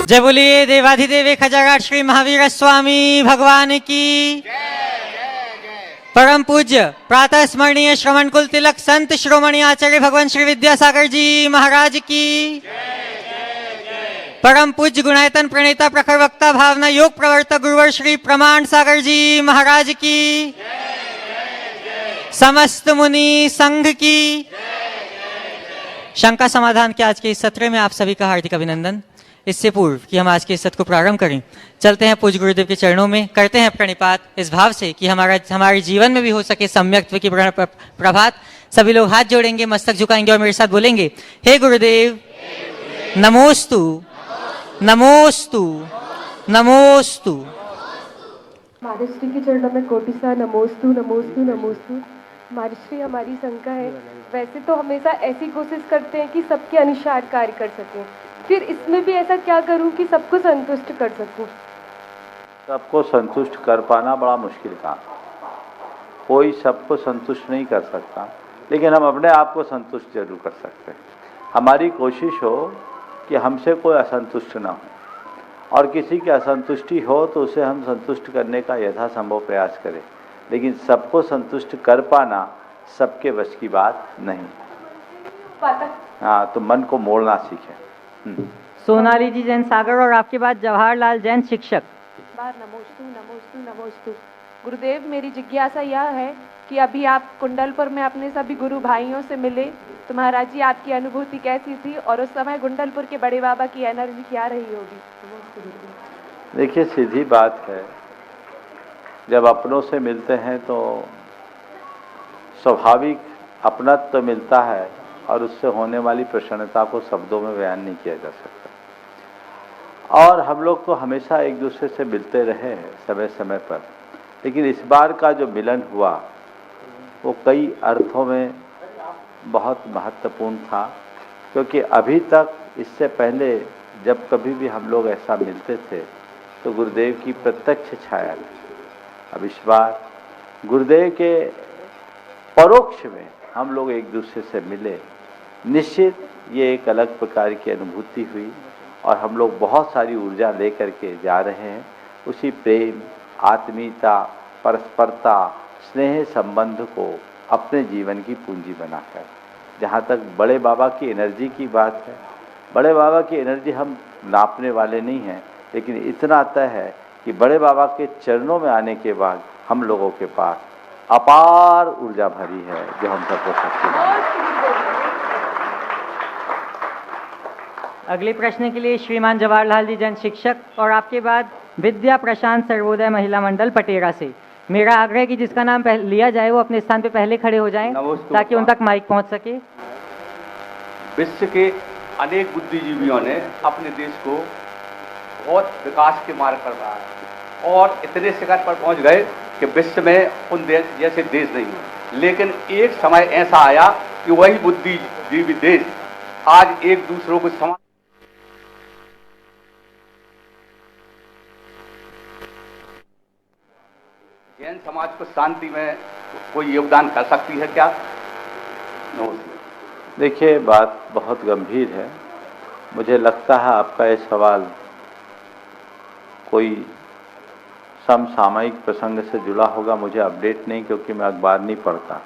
जय बोलिए देवाधिदेव खजागाट श्री महावीर स्वामी भगवान की। परम पूज्य प्रातः स्मरणीय श्रवण कुल तिलक संत श्रोमणी आचार्य भगवान श्री विद्यासागर जी महाराज की। परम पूज्य गुणायतन प्रणेता प्रखर वक्ता भावना योग प्रवर्तक गुरुवर श्री प्रमाण सागर जी महाराज की। समस्त मुनि संघ की। शंका समाधान के आज के इस सत्र में आप सभी का हार्दिक अभिनंदन। इससे पूर्व कि हम आज के इस सत्र को प्रारंभ करें, चलते हैं पूज्य गुरुदेव के चरणों में, करते हैं प्रणिपात इस भाव से कि हमारे जीवन में भी हो सके सम्यक्त्व की प्रभात। सभी लोग हाथ जोड़ेंगे, मस्तक झुकाएंगे और मेरे साथ बोलेंगे, हे गुरुदेव नमोस्तु नमोस्तु नमोस्तु। महाराष्ट्री के चरणों में कोटिसा नमोस्तु नमोस्तु नमोस्तु। महाराष्ट्री हमारी शंका है, वैसे तो हमेशा ऐसी कोशिश करते हैं कि सबके अनुसार कार्य कर सकें, फिर इसमें भी ऐसा क्या करूं कि सबको संतुष्ट कर सकूं? सबको संतुष्ट कर पाना बड़ा मुश्किल काम। कोई सबको संतुष्ट नहीं कर सकता, लेकिन हम अपने आप को संतुष्ट जरूर कर सकते हैं। हमारी कोशिश हो कि हमसे कोई असंतुष्ट ना हो, और किसी की असंतुष्टि हो तो उसे हम संतुष्ट करने का यथासंभव प्रयास करें, लेकिन सबको संतुष्ट कर पाना सबके वश की बात नहीं। हाँ, तो मन को मोड़ना सीखें। सोनाली जी जैन सागर और आपके बाद जवाहरलाल जैन शिक्षक। बार नमोस्तु नमोस्तु नमोस्तु। गुरुदेव, मेरी जिज्ञासा यह है कि अभी आप कुंडलपुर में अपने सभी गुरु भाइयों से मिले, तो महाराज जी आपकी अनुभूति कैसी थी, और उस समय कुंडलपुर के बड़े बाबा की एनर्जी क्या रही होगी? देखिए, सीधी बात है, जब अपनों से मिलते हैं तो स्वाभाविक अपनत्व तो मिलता है, और उससे होने वाली प्रसन्नता को शब्दों में बयान नहीं किया जा सकता। और हम लोग तो हमेशा एक दूसरे से मिलते रहे हैं समय समय पर, लेकिन इस बार का जो मिलन हुआ वो कई अर्थों में बहुत महत्वपूर्ण था, क्योंकि अभी तक इससे पहले जब कभी भी हम लोग ऐसा मिलते थे तो गुरुदेव की प्रत्यक्ष छाया थी। अब इस बार गुरुदेव के परोक्ष में हम लोग एक दूसरे से मिले, निश्चित ये एक अलग प्रकार की अनुभूति हुई, और हम लोग बहुत सारी ऊर्जा लेकर के जा रहे हैं उसी प्रेम, आत्मीयता, परस्परता, स्नेह संबंध को अपने जीवन की पूंजी बनाकर। जहाँ तक बड़े बाबा की एनर्जी की बात है, बड़े बाबा की एनर्जी हम नापने वाले नहीं हैं, लेकिन इतना तय है कि बड़े बाबा के चरणों में आने के बाद हम लोगों के पास अपार ऊर्जा भरी है, जो हम सबको शक्ति। अगले प्रश्न के लिए श्रीमान जवाहरलाल जी जैन शिक्षक और आपके बाद विद्या प्रशांत सर्वोदय महिला मंडल पटेरा से। मेरा आग्रह है कि जिसका नाम लिया जाए वो अपने स्थान पे पहले खड़े हो जाएं ताकि उन तक माइक पहुंच सके। विश्व के अनेक बुद्धिजीवियों ने अपने देश को बहुत विकास के मार्ग पर रहा है, और इतने शिखर पर पहुंच गए कि विश्व में उन देश जैसे देश नहीं है। लेकिन एक समय ऐसा आया कि वही बुद्धिजीवी देश आज एक दूसरों को समान जैन समाज को शांति में कोई योगदान कर सकती है क्या? देखिए, बात बहुत गंभीर है। मुझे लगता है आपका ये सवाल कोई समसामयिक प्रसंग से जुड़ा होगा। मुझे अपडेट नहीं, क्योंकि मैं अखबार नहीं पढ़ता,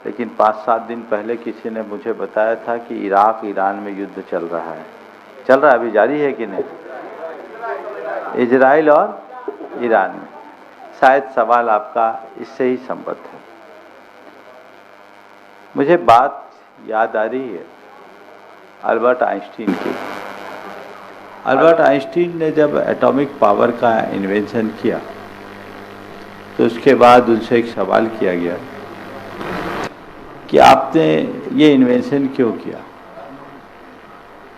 लेकिन 5-7 दिन पहले किसी ने मुझे बताया था कि इराक ईरान में युद्ध चल रहा है। अभी जारी है कि नहीं? इजराइल और ईरान में। शायद सवाल आपका इससे ही संबद्ध है। मुझे बात याद आ रही है अल्बर्ट आइंस्टीन की। अल्बर्ट आइंस्टीन ने जब एटॉमिक पावर का इन्वेंशन किया तो उसके बाद उनसे एक सवाल किया गया कि आपने ये इन्वेंशन क्यों किया?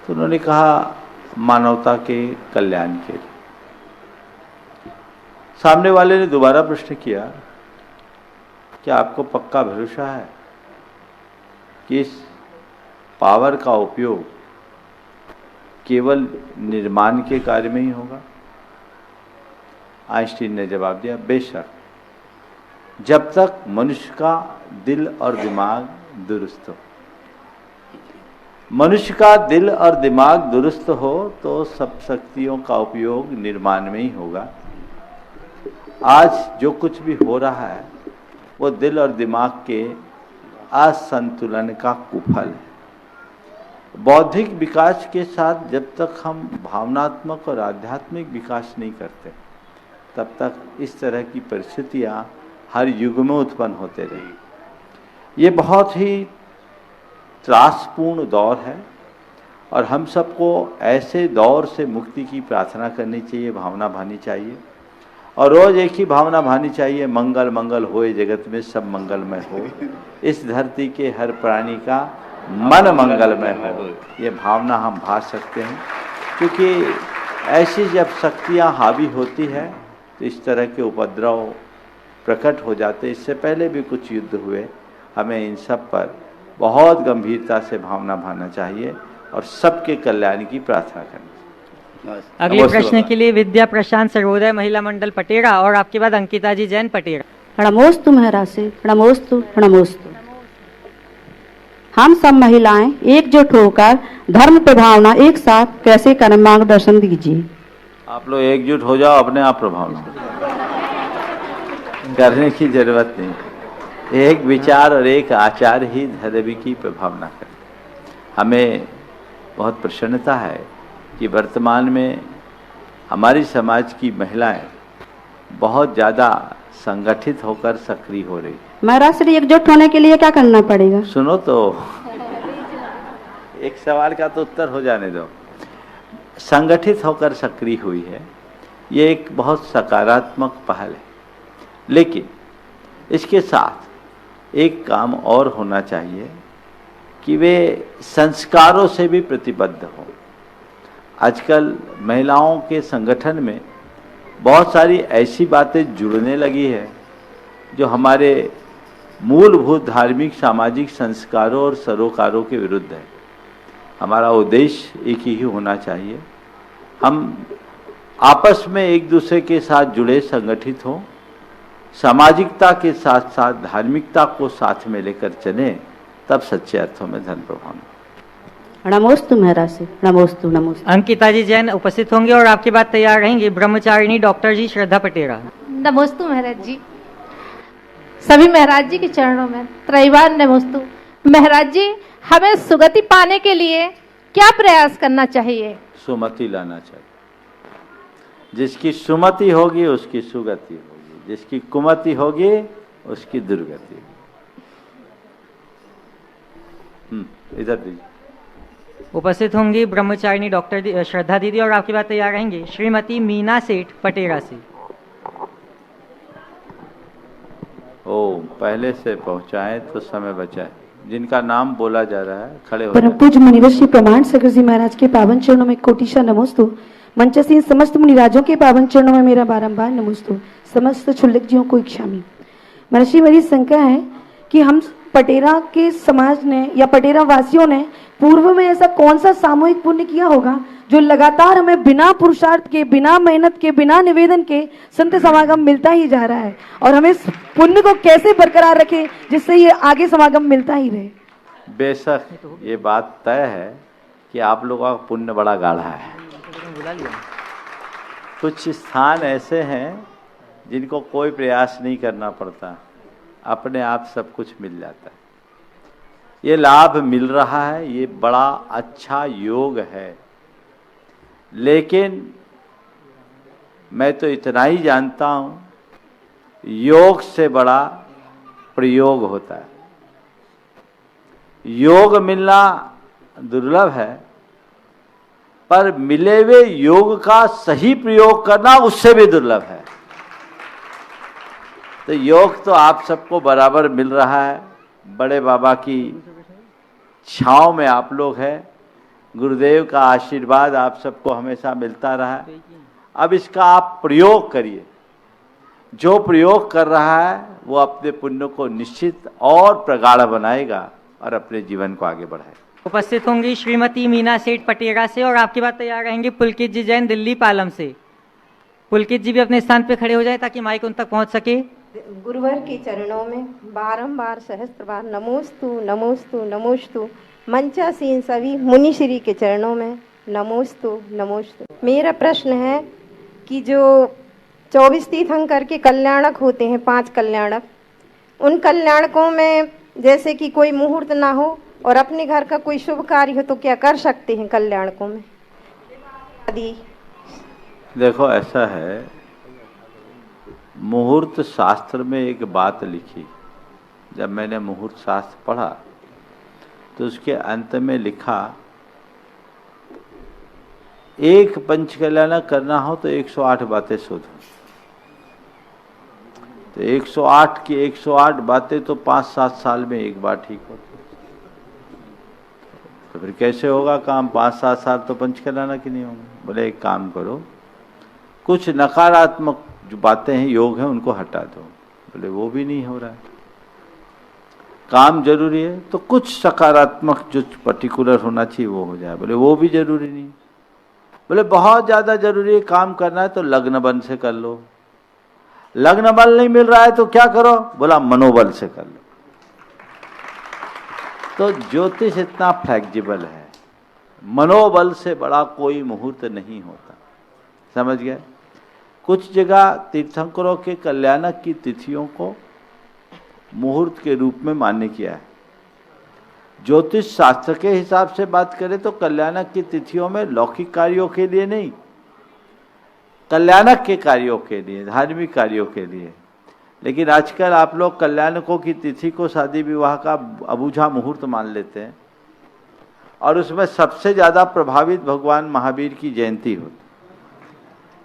तो उन्होंने कहा, मानवता के कल्याण के लिए। सामने वाले ने दोबारा प्रश्न किया कि आपको पक्का भरोसा है कि इस पावर का उपयोग केवल निर्माण के कार्य में ही होगा? आइंस्टीन ने जवाब दिया, बेशक, जब तक मनुष्य का दिल और दिमाग दुरुस्त हो। मनुष्य का दिल और दिमाग दुरुस्त हो तो सब शक्तियों का उपयोग निर्माण में ही होगा। आज जो कुछ भी हो रहा है वो दिल और दिमाग के असंतुलन का कुफल है। बौद्धिक विकास के साथ जब तक हम भावनात्मक और आध्यात्मिक विकास नहीं करते तब तक इस तरह की परिस्थितियां हर युग में उत्पन्न होते रहेंगी। ये बहुत ही त्रासपूर्ण दौर है और हम सबको ऐसे दौर से मुक्ति की प्रार्थना करनी चाहिए, भावना भानी चाहिए और रोज एक ही भावना भानी चाहिए, मंगल मंगल होए जगत में सब मंगलमय हो, इस धरती के हर प्राणी का मन मंगलमय हो। ये भावना हम भा सकते हैं क्योंकि ऐसी जब शक्तियाँ हावी होती है तो इस तरह के उपद्रव प्रकट हो जाते। इससे पहले भी कुछ युद्ध हुए, हमें इन सब पर बहुत गंभीरता से भावना भाना चाहिए और सबके कल्याण की प्रार्थना करनी चाहिए। अगले प्रश्न के लिए विद्या प्रशांत सर्वोदय महिला मंडल पटेरा और आपके बाद अंकिता जी जैन पटेरा। नमोस्तु महाराज से, नमोस्तु नमोस्तु। हम सब महिलाएं एकजुट होकर धर्म प्रभावना एक साथ कैसे करें, मार्गदर्शन दीजिए। आप लोग एकजुट हो जाओ, अपने आप प्रभावना करने की जरूरत नहीं। एक विचार और एक आचार ही धर्म की प्रभावना करे। हमें बहुत प्रसन्नता है कि वर्तमान में हमारी समाज की महिलाएं बहुत ज़्यादा संगठित होकर सक्रिय हो रही। महाराज श्री एकजुट होने के लिए क्या करना पड़ेगा? सुनो तो, एक सवाल का तो उत्तर हो जाने दो। संगठित होकर सक्रिय हुई है, ये एक बहुत सकारात्मक पहल है, लेकिन इसके साथ एक काम और होना चाहिए कि वे संस्कारों से भी प्रतिबद्ध हों। आजकल महिलाओं के संगठन में बहुत सारी ऐसी बातें जुड़ने लगी है जो हमारे मूलभूत धार्मिक सामाजिक संस्कारों और सरोकारों के विरुद्ध है। हमारा उद्देश्य एक ही होना चाहिए, हम आपस में एक दूसरे के साथ जुड़े संगठित हों, सामाजिकता के साथ साथ धार्मिकता को साथ में लेकर चलें, तब सच्चे अर्थों में धर्म प्रभाव। नमोस्तु महाराज से, नमोस्तु नमोस्तु। अंकिता जी जैन उपस्थित होंगे और आपके बाद तैयार रहेंगे ब्रह्मचारिणी डॉक्टर जी श्रद्धा पटेरा। नमोस्तु महाराज जी। सभी महाराज जी के चरणों में त्रैवान नमोस्तु। महाराज जी, हमें सुगति पाने के लिए क्या प्रयास करना चाहिए? सुमति लाना चाहिए। जिसकी सुमति होगी उसकी सुगति होगी, जिसकी कुमति होगी उसकी दुर्गति। इधर दीजिए। उपस्थित होंगी ब्रह्मचारिणी डॉक्टर श्रद्धा दीदी और आपके बाद तैयार रहेंगे श्रीमती मीना सेठ पटेरा से। पहले से पहुंचाएं तो समय बचाए। जिनका नाम बोला जा रहा है खड़े हो परम पूज्य मुनिवर श्री प्रमाण सागर जी महाराज के पावन चरणों में कोटिशा नमोस्तु। मंचसीन समस्त मुनिराजों के पावन चरणों में मेरा बारंबार नमोस्तु। समस्त क्षुल्लक जीवों को इच्छामी। महर्षि, मेरी शंका है कि हम पटेरा के समाज ने या पटेरा वासियों ने पूर्व में ऐसा कौन सा सामूहिक पुण्य किया होगा जो लगातार हमें बिना पुरुषार्थ के, बिना मेहनत के, बिना निवेदन के संत समागम मिलता ही जा रहा है, और हमें इस पुण्य को कैसे बरकरार रखें जिससे ये आगे समागम मिलता ही रहे। बेशक ये बात तय है कि आप लोगों का पुण्य बड़ा गाढ़ा है। कुछ स्थान ऐसे हैं जिनको कोई प्रयास नहीं करना पड़ता, अपने आप सब कुछ मिल जाता है। ये लाभ मिल रहा है, ये बड़ा अच्छा योग है, लेकिन मैं तो इतना ही जानता हूँ, योग से बड़ा प्रयोग होता है। योग मिलना दुर्लभ है, पर मिले हुए योग का सही प्रयोग करना उससे भी दुर्लभ है। तो योग तो आप सबको बराबर मिल रहा है। बड़े बाबा की छांव में आप लोग हैं, गुरुदेव का आशीर्वाद आप सबको हमेशा मिलता रहा है। अब इसका आप प्रयोग करिए। जो प्रयोग कर रहा है वो अपने पुण्य को निश्चित और प्रगाढ़ बनाएगा और अपने जीवन को आगे बढ़ाएगा। उपस्थित होंगी श्रीमती मीना सेठ पटेरा से और आपके बाद तैयार रहेंगे पुलकित जी जैन दिल्ली पालम से। पुलकित जी भी अपने स्थान पे खड़े हो जाए ताकि माइक उन तक पहुंच सके। गुरुवर के चरणों में बारंबार सहस्त्र बार नमोस्तु नमोस्तु नमोस्तु। मंचासीन सभी मुनिश्री के चरणों में नमोस्तु नमोस्तु। मेरा प्रश्न है कि जो 24 तीर्थंकर के कल्याणक होते हैं, 5 कल्याणक, उन कल्याणकों में जैसे कि कोई मुहूर्त ना हो और अपने घर का कोई शुभ कार्य हो तो क्या कर सकते हैं कल्याणकों में आदि? देखो ऐसा है, मुहूर्त शास्त्र में एक बात लिखी, जब मैंने मुहूर्त शास्त्र पढ़ा तो उसके अंत में लिखा एक पंचकल्याणक करना हो तो 108 बातें शोधो। तो 108 की 108 बातें तो 5-7 साल में एक बार ठीक होती, तो फिर कैसे होगा काम? 5-7 साल तो पंचकल्याणक ही नहीं होंगे। बोले एक काम करो, कुछ नकारात्मक जो बातें हैं, योग हैं, उनको हटा दो। बोले वो भी नहीं हो रहा है, काम जरूरी है तो कुछ सकारात्मक जो पर्टिकुलर होना चाहिए वो हो जाए। बोले वो भी जरूरी नहीं। बोले बहुत ज्यादा जरूरी है काम करना है तो लग्न बल से कर लो। लग्न बल नहीं मिल रहा है तो क्या करो? बोला मनोबल से कर लो। तो ज्योतिष इतना फ्लेक्सिबल है, मनोबल से बड़ा कोई मुहूर्त नहीं होता। समझ गए? कुछ जगह तीर्थंकरों के कल्याणक की तिथियों को मुहूर्त के रूप में मान्य किया है। ज्योतिष शास्त्र के हिसाब से बात करें तो कल्याणक की तिथियों में लौकिक कार्यों के लिए नहीं, कल्याणक के कार्यों के लिए, धार्मिक कार्यों के लिए। लेकिन आजकल आप लोग कल्याणकों की तिथि को शादी विवाह का अबूझा मुहूर्त मान लेते हैं, और उसमें सबसे ज्यादा प्रभावित भगवान महावीर की जयंती होती।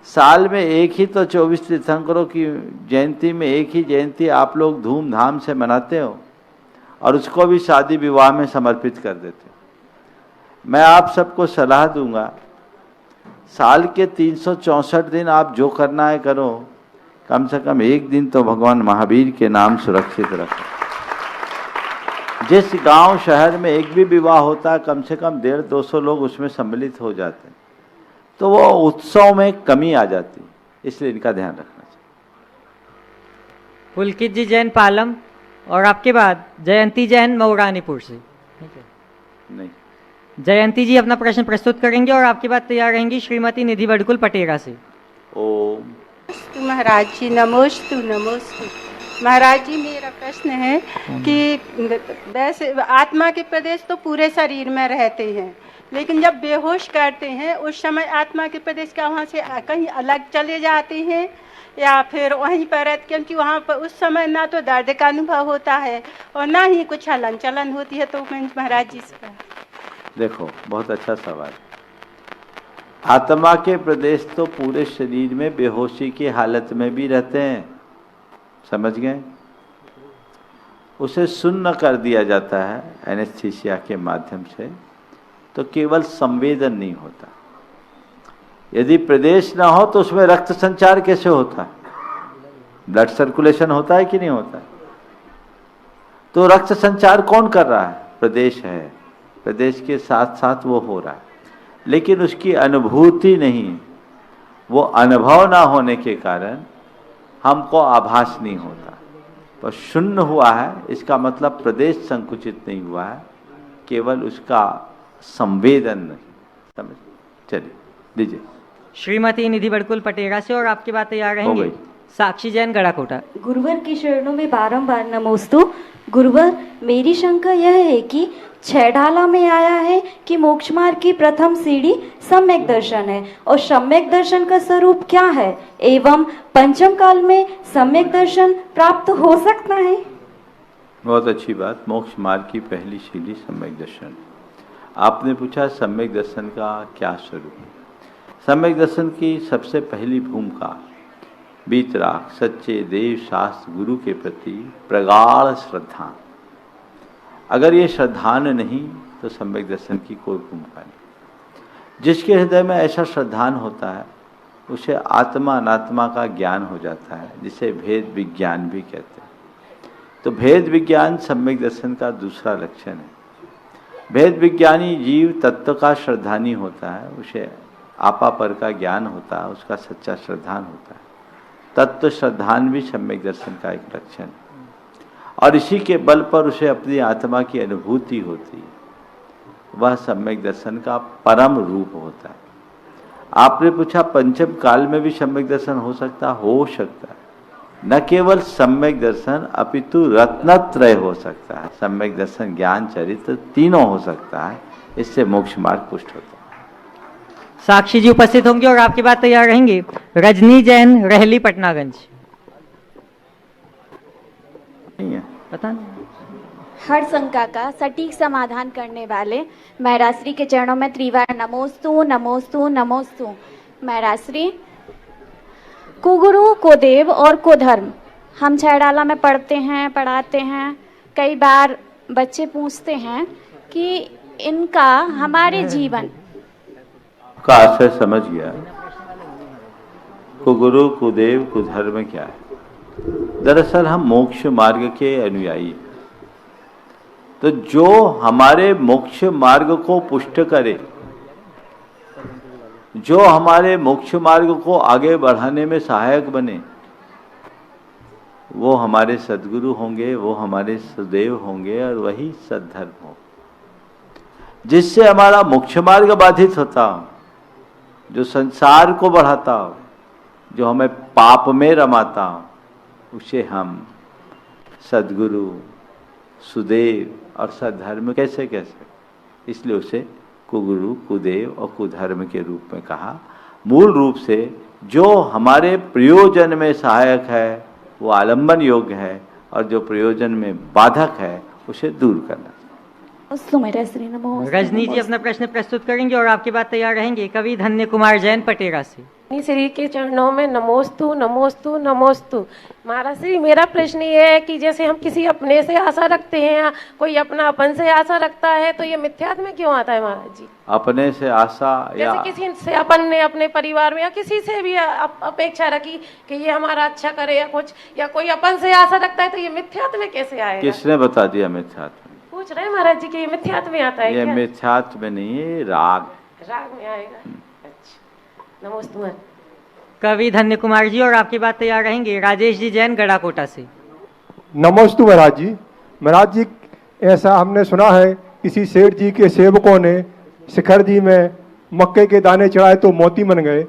साल में एक ही तो 24 तीर्थंकरों की जयंती में एक ही जयंती आप लोग धूमधाम से मनाते हो, और उसको भी शादी विवाह में समर्पित कर देते हो। मैं आप सबको सलाह दूंगा, साल के 364 दिन आप जो करना है करो, कम से कम एक दिन तो भगवान महावीर के नाम सुरक्षित रखो। जिस गांव शहर में एक भी विवाह होता है, कम से कम 150-200 लोग उसमें सम्मिलित हो जाते हैं, तो वो उत्सव में कमी आ जाती है। इसलिए इनका ध्यान रखना चाहिए। पुलकित जी जैन पालम, और आपके बाद जयंती जैन मऊरानीपुर से। नहीं, जयंती जी अपना प्रश्न प्रस्तुत करेंगे और आपके बाद तैयार रहेंगी श्रीमती निधि बडकुल पटेरा से। ओम नमोस्तु महाराज जी, नमोस्तु नमोस्तु। महाराज जी, मेरा प्रश्न है कि वैसे आत्मा के प्रदेश तो पूरे शरीर में रहते हैं, लेकिन जब बेहोश करते हैं उस समय आत्मा के प्रदेश का वहाँ से कहीं अलग चले जाते हैं या फिर वहीं पर रहते? क्योंकि वहाँ पर उस समय ना तो दर्द का अनुभव होता है और ना ही कुछ हलन चलन होती है। तो मैं महाराज जी से देखो, बहुत अच्छा सवाल। आत्मा के प्रदेश तो पूरे शरीर में बेहोशी की हालत में भी रहते हैं। समझ गए? उसे सुन्न कर दिया जाता है एनेस्थीसिया के माध्यम से, तो केवल संवेदन नहीं होता। यदि प्रदेश ना हो तो उसमें रक्त संचार कैसे होता है? ब्लड सर्कुलेशन होता है कि नहीं होता है? तो रक्त संचार कौन कर रहा है? प्रदेश है। प्रदेश के साथ साथ वो हो रहा है, लेकिन उसकी अनुभूति नहीं। वो अनुभव ना होने के कारण हमको आभास नहीं होता। पर शून्य हुआ है, इसका मतलब प्रदेश संकुचित नहीं हुआ है, केवल उसका संवेदन नहीं। समझ? चलिए दीजिए श्रीमती निधि बडकुल पटेरा से, और आपके बाद तैयार हो रहेंगे गई। साक्षी जैन गड़ाकोटा। गुरुवर की शरणों में बारंबार नमोस्तु। गुरुवर, मेरी शंका यह है कि 6 ढाला में आया है कि मोक्ष मार्ग की प्रथम सीढ़ी सम्यक दर्शन है, और सम्यक दर्शन का स्वरूप क्या है, एवं पंचम काल में सम्यक दर्शन प्राप्त हो सकता है? बहुत अच्छी बात। मोक्ष मार्ग की पहली सीढ़ी सम्यक दर्शन। आपने पूछा सम्यक दर्शन का क्या स्वरूप है। सम्यक दर्शन की सबसे पहली भूमिका वीतराग, सच्चे देव शास्त्र गुरु के प्रति प्रगाढ़ श्रद्धा। अगर ये श्रद्धान नहीं तो सम्यक दर्शन की कोई भूमिका नहीं। जिसके हृदय में ऐसा श्रद्धान होता है उसे आत्मा अनात्मा का ज्ञान हो जाता है, जिसे भेद विज्ञान भी कहते हैं। तो भेद विज्ञान सम्यक दर्शन का दूसरा लक्षण है। भेद विज्ञानी जीव तत्व का श्रद्धानी होता है, उसे आपा पर का ज्ञान होता है, उसका सच्चा श्रद्धान होता है। तत्व श्रद्धान भी सम्यक दर्शन का एक लक्षण है, और इसी के बल पर उसे अपनी आत्मा की अनुभूति होती है। वह सम्यक दर्शन का परम रूप होता है। आपने पूछा पंचम काल में भी सम्यक दर्शन हो सकता है। न केवल सम्यक दर्शन अपितु रत्नत्रय हो सकता है। सम्यक दर्शन, ज्ञान, चरित्र तीनों हो सकता है। इससे मोक्ष मार्ग पुष्ट होता है। साक्षी जी उपस्थित होंगे और आपकी बात तैयार रहेंगे। रजनी जैन, रहली, पटनागंज। नहीं है, पता नहीं। हर शंका का सटीक समाधान करने वाले महराश्री के चरणों में त्रिवार नमोस्तु नमोस्तु नमोस्तु। महराश्री, कुगुरु, कुदेव और कुधर्म हम छहडाला में पढ़ाते हैं। कई बार बच्चे पूछते हैं कि इनका हमारे जीवन का आशय समझ गया। कुगुरु, कुदेव, कुधर्म क्या है? दरअसल हम मोक्ष मार्ग के अनुयायी हैं। तो जो हमारे मोक्ष मार्ग को पुष्ट करे, जो हमारे मोक्ष मार्ग को आगे बढ़ाने में सहायक बने, वो हमारे सद्गुरु होंगे, वो हमारे सदैव होंगे और वही सद्धर्म हो। जिससे हमारा मोक्ष मार्ग बाधित होता हो, जो संसार को बढ़ाता हो, जो हमें पाप में रमाता हो, उसे हम सद्गुरु, सुदेव और सद्धर्म कैसे कह सकते? इसलिए उसे कुगुरु, कुदेव और कुधर्म के रूप में कहा। मूल रूप से जो हमारे प्रयोजन में सहायक है वो आलंबन योग्य है, और जो प्रयोजन में बाधक है उसे दूर करना। रजनी जी अपना प्रश्न प्रस्तुत करेंगे और आपकी बात तैयार रहेंगे। कवि धन्य कुमार जैन, पटेरा से। श्री के चरणों में नमोस्तु नमोस्तु नमोस्तु। महाराज श्री, मेरा प्रश्न ये है कि जैसे हम किसी अपने से आशा रखते हैं या कोई अपना अपन से आशा रखता है, तो ये मिथ्यात्व में क्यों आता है महाराज जी? अपने से आशा या जैसे किसी से अपन ने अपने परिवार में या किसी से भी अपेक्षा रखी कि ये हमारा अच्छा करे या कुछ, या कोई अपन से आशा रखता है, तो ये मिथ्यात्व में कैसे आएगा? किसने बता दिया मिथ्यात्व? पूछ रहे हैं महाराज जी कि ये मिथ्यात्व में आता है ये क्या? मिथ्यात्व में नहीं है, राग में आएगा। अच्छा, नमोस्तु। कवि धन्य कुमार जी और आपकी बात तैयार रहेंगे। राजेश जी जैन, गढ़ाकोटा से। नमोस्तु महाराज जी। महाराज जी, ऐसा हमने सुना है किसी सेठ जी के सेवकों ने शिखर जी में मक्के के दाने चढ़ाए तो मोती बन गए।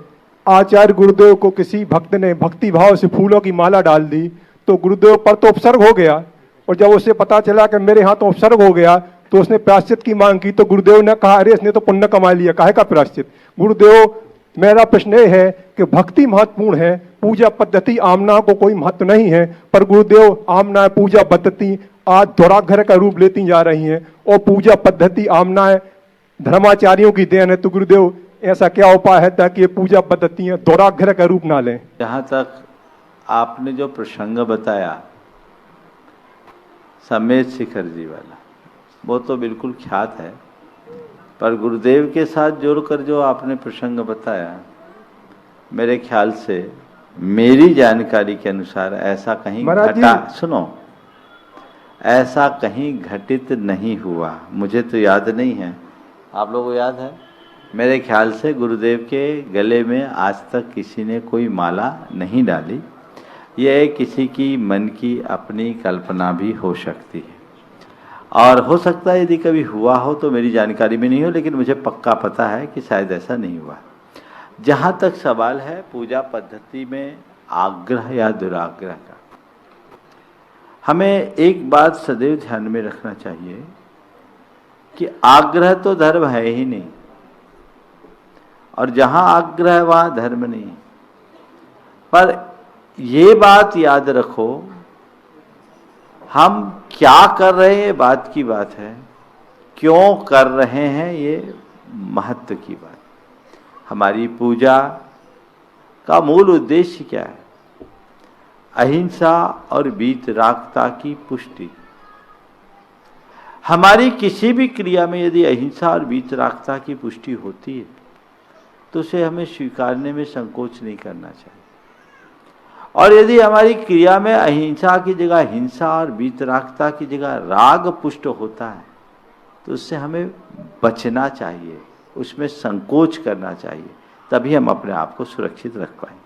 आचार्य गुरुदेव को किसी भक्त ने भक्ति भाव से फूलों की माला डाल दी तो गुरुदेव पर तो उपसर्ग हो गया, और जब उसे पता चला कि मेरे यहाँ तो उपसर्ग हो गया तो उसने प्रायश्चित की मांग की। तो गुरुदेव ने कहा, अरे इसने तो पुण्य कमा लिया, काहे का प्रायश्चित? गुरुदेव, मेरा प्रश्न ये है कि भक्ति महत्वपूर्ण है, पूजा पद्धति आमना को कोई महत्व नहीं है, पर गुरुदेव आमना पूजा पद्धति आज दुराग्रह का रूप लेती जा रही हैं, और पूजा पद्धति आमनाएं धर्माचार्यों की देन है। तो गुरुदेव, ऐसा क्या उपाय है ताकि ये पूजा पद्धतियां दुराग्रह का रूप ना लें? जहाँ तक आपने जो प्रसंग बताया समेत शिखर जी वाला, वो तो बिल्कुल ख्यात है, पर गुरुदेव के साथ जोड़कर जो आपने प्रसंग बताया, मेरे ख्याल से, मेरी जानकारी के अनुसार ऐसा कहीं ऐसा कहीं घटित नहीं हुआ। मुझे तो याद नहीं है, आप लोगों को याद है? मेरे ख्याल से गुरुदेव के गले में आज तक किसी ने कोई माला नहीं डाली। यह किसी की मन की अपनी कल्पना भी हो सकती है, और हो सकता है यदि कभी हुआ हो तो मेरी जानकारी में नहीं हो, लेकिन मुझे पक्का पता है कि शायद ऐसा नहीं हुआ। जहाँ तक सवाल है पूजा पद्धति में आग्रह या दुराग्रह का, हमें एक बात सदैव ध्यान में रखना चाहिए कि आग्रह तो धर्म है ही नहीं, और जहाँ आग्रह है वहाँ धर्म नहीं। पर ये बात याद रखो, हम क्या कर रहे हैं बात की बात है, क्यों कर रहे हैं ये महत्व की बात। हमारी पूजा का मूल उद्देश्य क्या है? अहिंसा और वीतरागता की पुष्टि। हमारी किसी भी क्रिया में यदि अहिंसा और वीतरागता की पुष्टि होती है तो उसे हमें स्वीकारने में संकोच नहीं करना चाहिए। और यदि हमारी क्रिया में अहिंसा की जगह हिंसा और वीतरागता की जगह राग पुष्ट होता है तो उससे हमें बचना चाहिए, उसमें संकोच करना चाहिए, तभी हम अपने आप को सुरक्षित रख पाएंगे।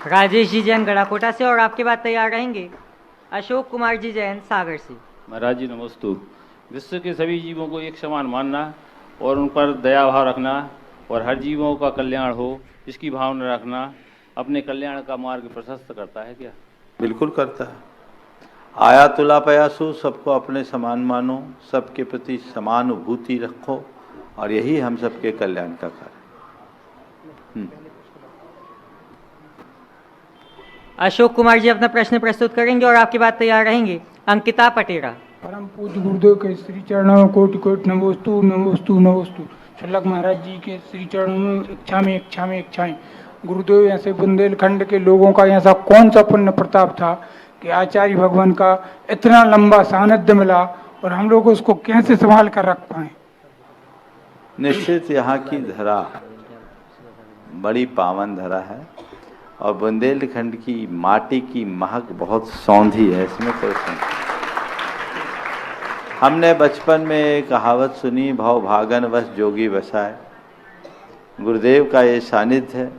राजेश जी जैन, गढ़ाकोटा से और आपके बाद तैयार रहेंगे। अशोक कुमार जी जैन, सागर से। महाराज जी नमोस्तु। विश्व के सभी जीवों को एक समान मानना और उन पर दया भाव रखना और हर जीवों का कल्याण हो इसकी भावना रखना अपने कल्याण का मार्ग प्रशस्त करता है क्या? बिल्कुल करता है। आया तुला पयासु, सबको अपने समान मानो, सबके प्रति समानुभूति रखो और यही हम सबके कल्याण का कार्य। अशोक कुमार जी अपना प्रश्न प्रस्तुत करेंगे और आपकी बात तैयार रहेंगे। अंकिता पटेरा। परम पूज्य गुरुदेव के श्री चरणों में कोटि कोटि नमोस्तु नमोस्तु नमोस्तु। छल्लक महाराज जी के श्री चरणों में इच्छाएं। गुरुदेव, ऐसे बुंदेलखंड के लोगों का ऐसा कौन सा पुण्य प्रताप था कि आचार्य भगवान का इतना लंबा सानिध्य मिला और हम लोग उसको कैसे संभाल कर रख पाए? निश्चित यहाँ की धरा बड़ी पावन धरा है और बुंदेलखंड की माटी की महक बहुत सौंधी है, इसमें कोई संदेह। हमने बचपन में एक कहावत सुनी, भाव भागन वश जोगी बसाए। गुरुदेव का ये सानिध्य है,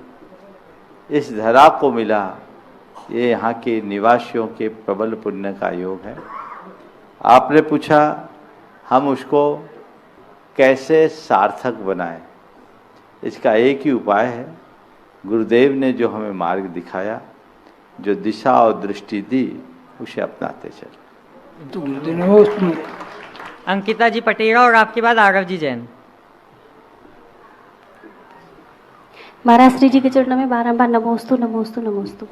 इस धरा को मिला, ये यहाँ के निवासियों के प्रबल पुण्य का योग है। आपने पूछा हम उसको कैसे सार्थक बनाएं, इसका एक ही उपाय है, गुरुदेव ने जो हमें मार्ग दिखाया, जो दिशा और दृष्टि दी, उसे अपनाते चले। तो गुरुदेव अंकिता जी पटेरा और आपके बाद आरव जी जैन। महाराज श्री जी के चरणों में बारंबार नमोस्तु नमोस्तु नमोस्तु।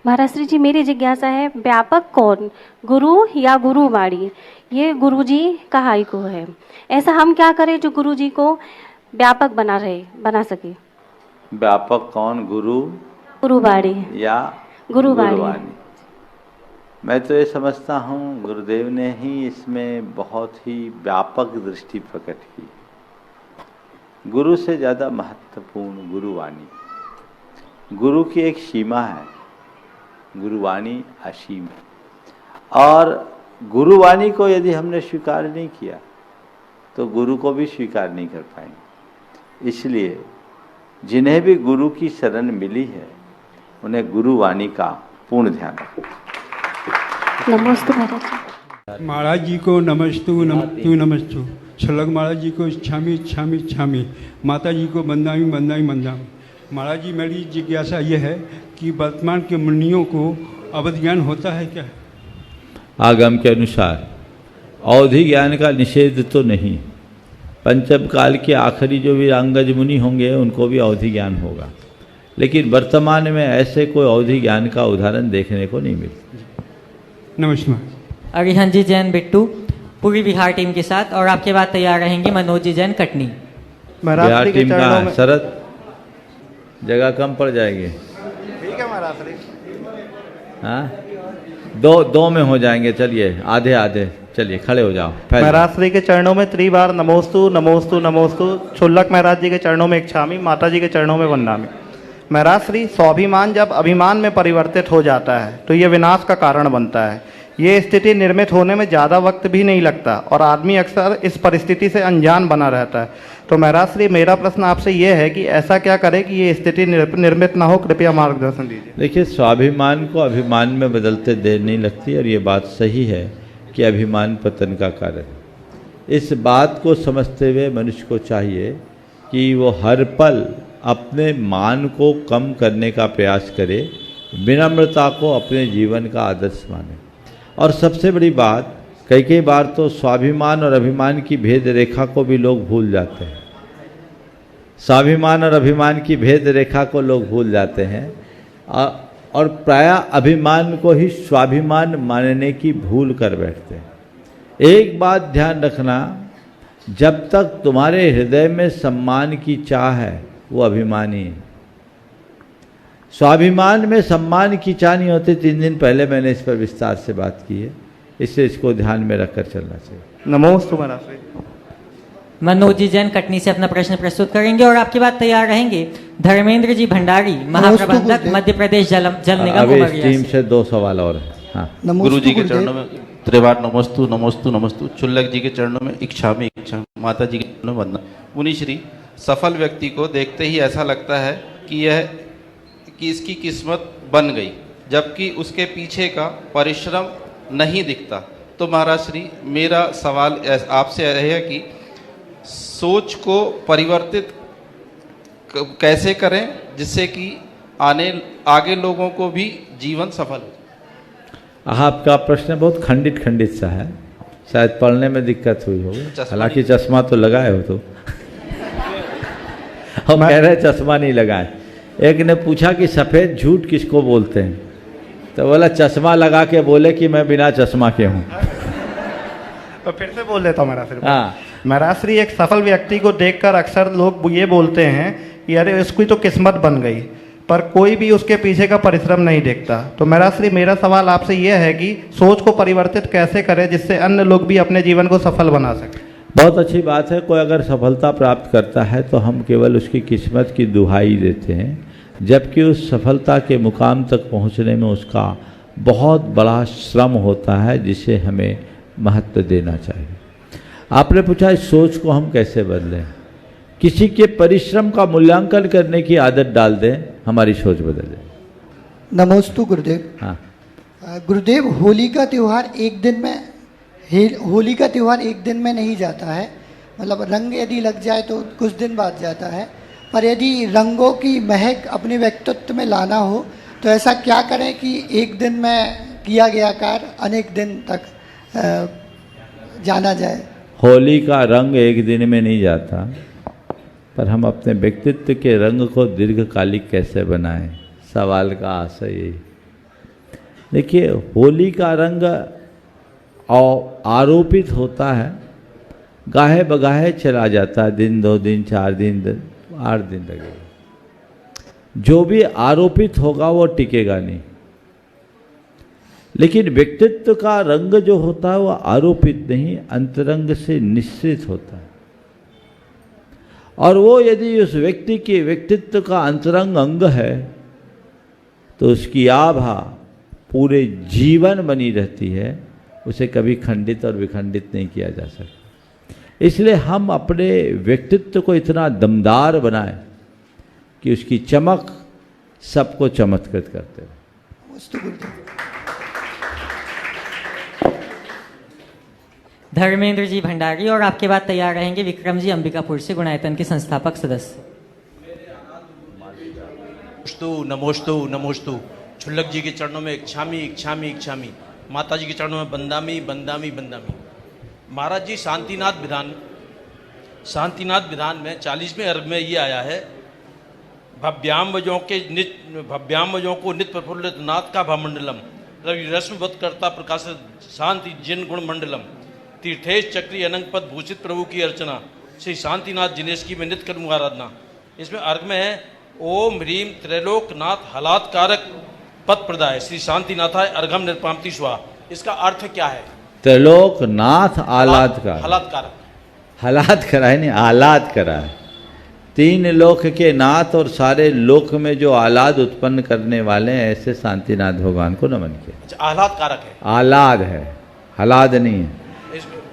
महाराज श्री जी, मेरी जिज्ञासा है, व्यापक कौन, गुरु या गुरुवाणी? ये गुरु जी का ही को है। ऐसा हम क्या करें जो गुरु जी को व्यापक बना सके? व्यापक कौन, गुरु गुरुवाणी या गुरुवाणी? मैं तो ये समझता हूँ गुरुदेव ने ही इसमें बहुत ही व्यापक दृष्टि प्रकट की। गुरु से ज़्यादा महत्वपूर्ण गुरुवाणी। गुरु की एक सीमा है, गुरुवाणी असीम है। और गुरुवाणी को यदि हमने स्वीकार नहीं किया तो गुरु को भी स्वीकार नहीं कर पाएंगे। इसलिए जिन्हें भी गुरु की शरण मिली है उन्हें गुरुवाणी का पूर्ण ध्यान रखें। नमस्ते महाराज जी। महाराज जी को नमस्तु नमस्तु नमस्तु। छलक महाराज जी को इच्छामी। माता जी को बंदामी। महाराज जी, मेरी जिज्ञासा ये है कि वर्तमान के मुनियों को अवधि ज्ञान होता है क्या? आगम के अनुसार अवधि ज्ञान का निषेध तो नहीं। पंचम काल के आखिरी जो भी अंगज मुनि होंगे उनको भी अवधि ज्ञान होगा, लेकिन वर्तमान में ऐसे कोई अवधि ज्ञान का उदाहरण देखने को नहीं मिलता। नमस्कार। अरिहंत जी जैन बिट्टू पूरी बिहार टीम के साथ, और आपके बाद तैयार रहेंगे मनोज जी जैन कटनी। बिहार टीम का शरद जगह कम पड़ जाएगी। ठीक है महाराज श्री। हाँ, दो में हो जाएंगे। चलिए आधे चलिए खड़े हो जाओ। महाराज श्री के चरणों में त्रिबार नमोस्तु नमोस्तु नमोस्तु। छुल्लक महाराज जी के चरणों में इच्छामी, माता जी के चरणों में वंदामी। महाराज श्री, स्वाभिमान जब अभिमान में परिवर्तित हो जाता है तो ये विनाश का कारण बनता है। ये स्थिति निर्मित होने में ज़्यादा वक्त भी नहीं लगता और आदमी अक्सर इस परिस्थिति से अनजान बना रहता है। तो महाराज श्री, मेरा प्रश्न आपसे ये है कि ऐसा क्या करें कि ये स्थिति निर्मित ना हो? कृपया मार्गदर्शन दीजिए। देखिए, स्वाभिमान को अभिमान में बदलते देर नहीं लगती और ये बात सही है कि अभिमान पतन का कारण। इस बात को समझते हुए मनुष्य को चाहिए कि वो हर पल अपने मान को कम करने का प्रयास करे, विनम्रता को अपने जीवन का आदर्श माने। और सबसे बड़ी बात, कई बार तो स्वाभिमान और अभिमान की भेद रेखा को भी लोग भूल जाते हैं। स्वाभिमान और अभिमान की भेद रेखा को लोग भूल जाते हैं और प्रायः अभिमान को ही स्वाभिमान मानने की भूल कर बैठते हैं। एक बात ध्यान रखना, जब तक तुम्हारे हृदय में सम्मान की चाह है वो अभिमानी है। स्वाभिमान में सम्मान की चाह नहीं होती। 3 दिन पहले मैंने इस पर विस्तार से बात की है, इससे इसको ध्यान में रखकर चलना चाहिए। नमोस्तु महाराज। मनोज जी जैन कटनी से अपना प्रश्न प्रस्तुत करेंगे और आपके बाद तैयार रहेंगे धर्मेंद्र जी भंडारी, महाप्रबंधक मध्य प्रदेश जल निगम। अभी इस टीम से 2 सवाल और हैं। हाँ। गुरु जी के चरणों में त्रिवार नमस्तु नमस्तु नमस्तु। चुल्लक जी के चरणों में इच्छा, माता जी के चरणों में वंदना। मुनि श्री, सफल व्यक्ति को देखते ही ऐसा लगता है कि इसकी किस्मत बन गई, जबकि उसके पीछे का परिश्रम नहीं दिखता। तो महाराज श्री मेरा सवाल आपसे है कि सोच को परिवर्तित कैसे करें जिससे कि आगे लोगों को भी जीवन सफल हो। आपका प्रश्न बहुत खंडित खंडित सा है, शायद पढ़ने में दिक्कत हुई होगी। हालांकि चश्मा तो लगाए हो तो हम कह रहे चश्मा नहीं लगाए। एक ने पूछा कि सफ़ेद झूठ किसको बोलते हैं, तो बोला चश्मा लगा के बोले कि मैं बिना चश्मा के हूँ। तो फिर से बोल देता हूँ महाराज श्री। हाँ, महाराज श्री एक सफल व्यक्ति को देखकर अक्सर लोग ये बोलते हैं कि अरे उसकी तो किस्मत बन गई, पर कोई भी उसके पीछे का परिश्रम नहीं देखता। तो महाराज श्री मेरा सवाल आपसे यह है कि सोच को परिवर्तित कैसे करें जिससे अन्य लोग भी अपने जीवन को सफल बना सकें। बहुत अच्छी बात है। कोई अगर सफलता प्राप्त करता है तो हम केवल उसकी किस्मत की दुहाई देते हैं, जबकि उस सफलता के मुकाम तक पहुंचने में उसका बहुत बड़ा श्रम होता है, जिसे हमें महत्व देना चाहिए। आपने पूछा इस सोच को हम कैसे बदलें। किसी के परिश्रम का मूल्यांकन करने की आदत डाल दें, हमारी सोच बदल जाए। नमोस्तु गुरुदेव। हाँ गुरुदेव, होली का त्यौहार एक दिन में नहीं जाता है। मतलब रंग यदि लग जाए तो कुछ दिन बाद जाता है, पर यदि रंगों की महक अपने व्यक्तित्व में लाना हो तो ऐसा क्या करें कि एक दिन में किया गया कार्य अनेक दिन तक जाना जाए। होली का रंग एक दिन में नहीं जाता, पर हम अपने व्यक्तित्व के रंग को दीर्घकालिक कैसे बनाएं, सवाल का आशय यही। देखिए, होली का रंग आरोपित होता है, गाहे बगाहे चला जाता है, दिन 2 दिन 4 दिन 8 दिन लगेगा। जो भी आरोपित होगा वो टिकेगा नहीं। लेकिन व्यक्तित्व का रंग जो होता है वो आरोपित नहीं, अंतरंग से निश्चित होता है। और वो यदि उस व्यक्ति के व्यक्तित्व का अंतरंग अंग है तो उसकी आभा पूरे जीवन बनी रहती है, उसे कभी खंडित और विखंडित नहीं किया जा सकता। इसलिए हम अपने व्यक्तित्व को इतना दमदार बनाएं कि उसकी चमक सबको चमत्कृत करते रहे। धर्मेंद्र जी भंडारी, और आपके बाद तैयार रहेंगे विक्रम जी अंबिकापुर से, गुणायतन के संस्थापक सदस्य। नमोस्तु नमोस्तु। छुल्लक जी के चरणों में इच्छामी इच्छामी इच्छामी, माता जी के चरणों में बंदामी बंदामी बंदामी। महाराज जी, शांतिनाथ विधान में 40वें अर्घ में ये आया है, भव्याम्बजों को नित्य प्रफुल्लित नाथ का भमंडलम, रवि रश्मिवत करता प्रकाशित शांति जिन गुण मंडलम, तीर्थेश चक्री अनंग पद भूषित प्रभु की अर्चना, श्री शांतिनाथ जिनेश की मैं नित्य करूँगा आराधना। इसमें अर्घ में है ओम ह्रीम त्रैलोकनाथ हलात्कारक पद प्रदाय श्री शांतिनाथाय अर्घम निर्पामति स्वाहा। इसका अर्थ क्या है? त्रिलोकनाथ आह्लादकार, हलात कराए नहीं, आह्लाद कराए। 3 लोक के नाथ और सारे लोक में जो आह्लाद उत्पन्न करने वाले हैं, ऐसे शांतिनाथ भगवान को नमन किया। आह्लादकारक है, आह्लाद है, हलाद नहीं है।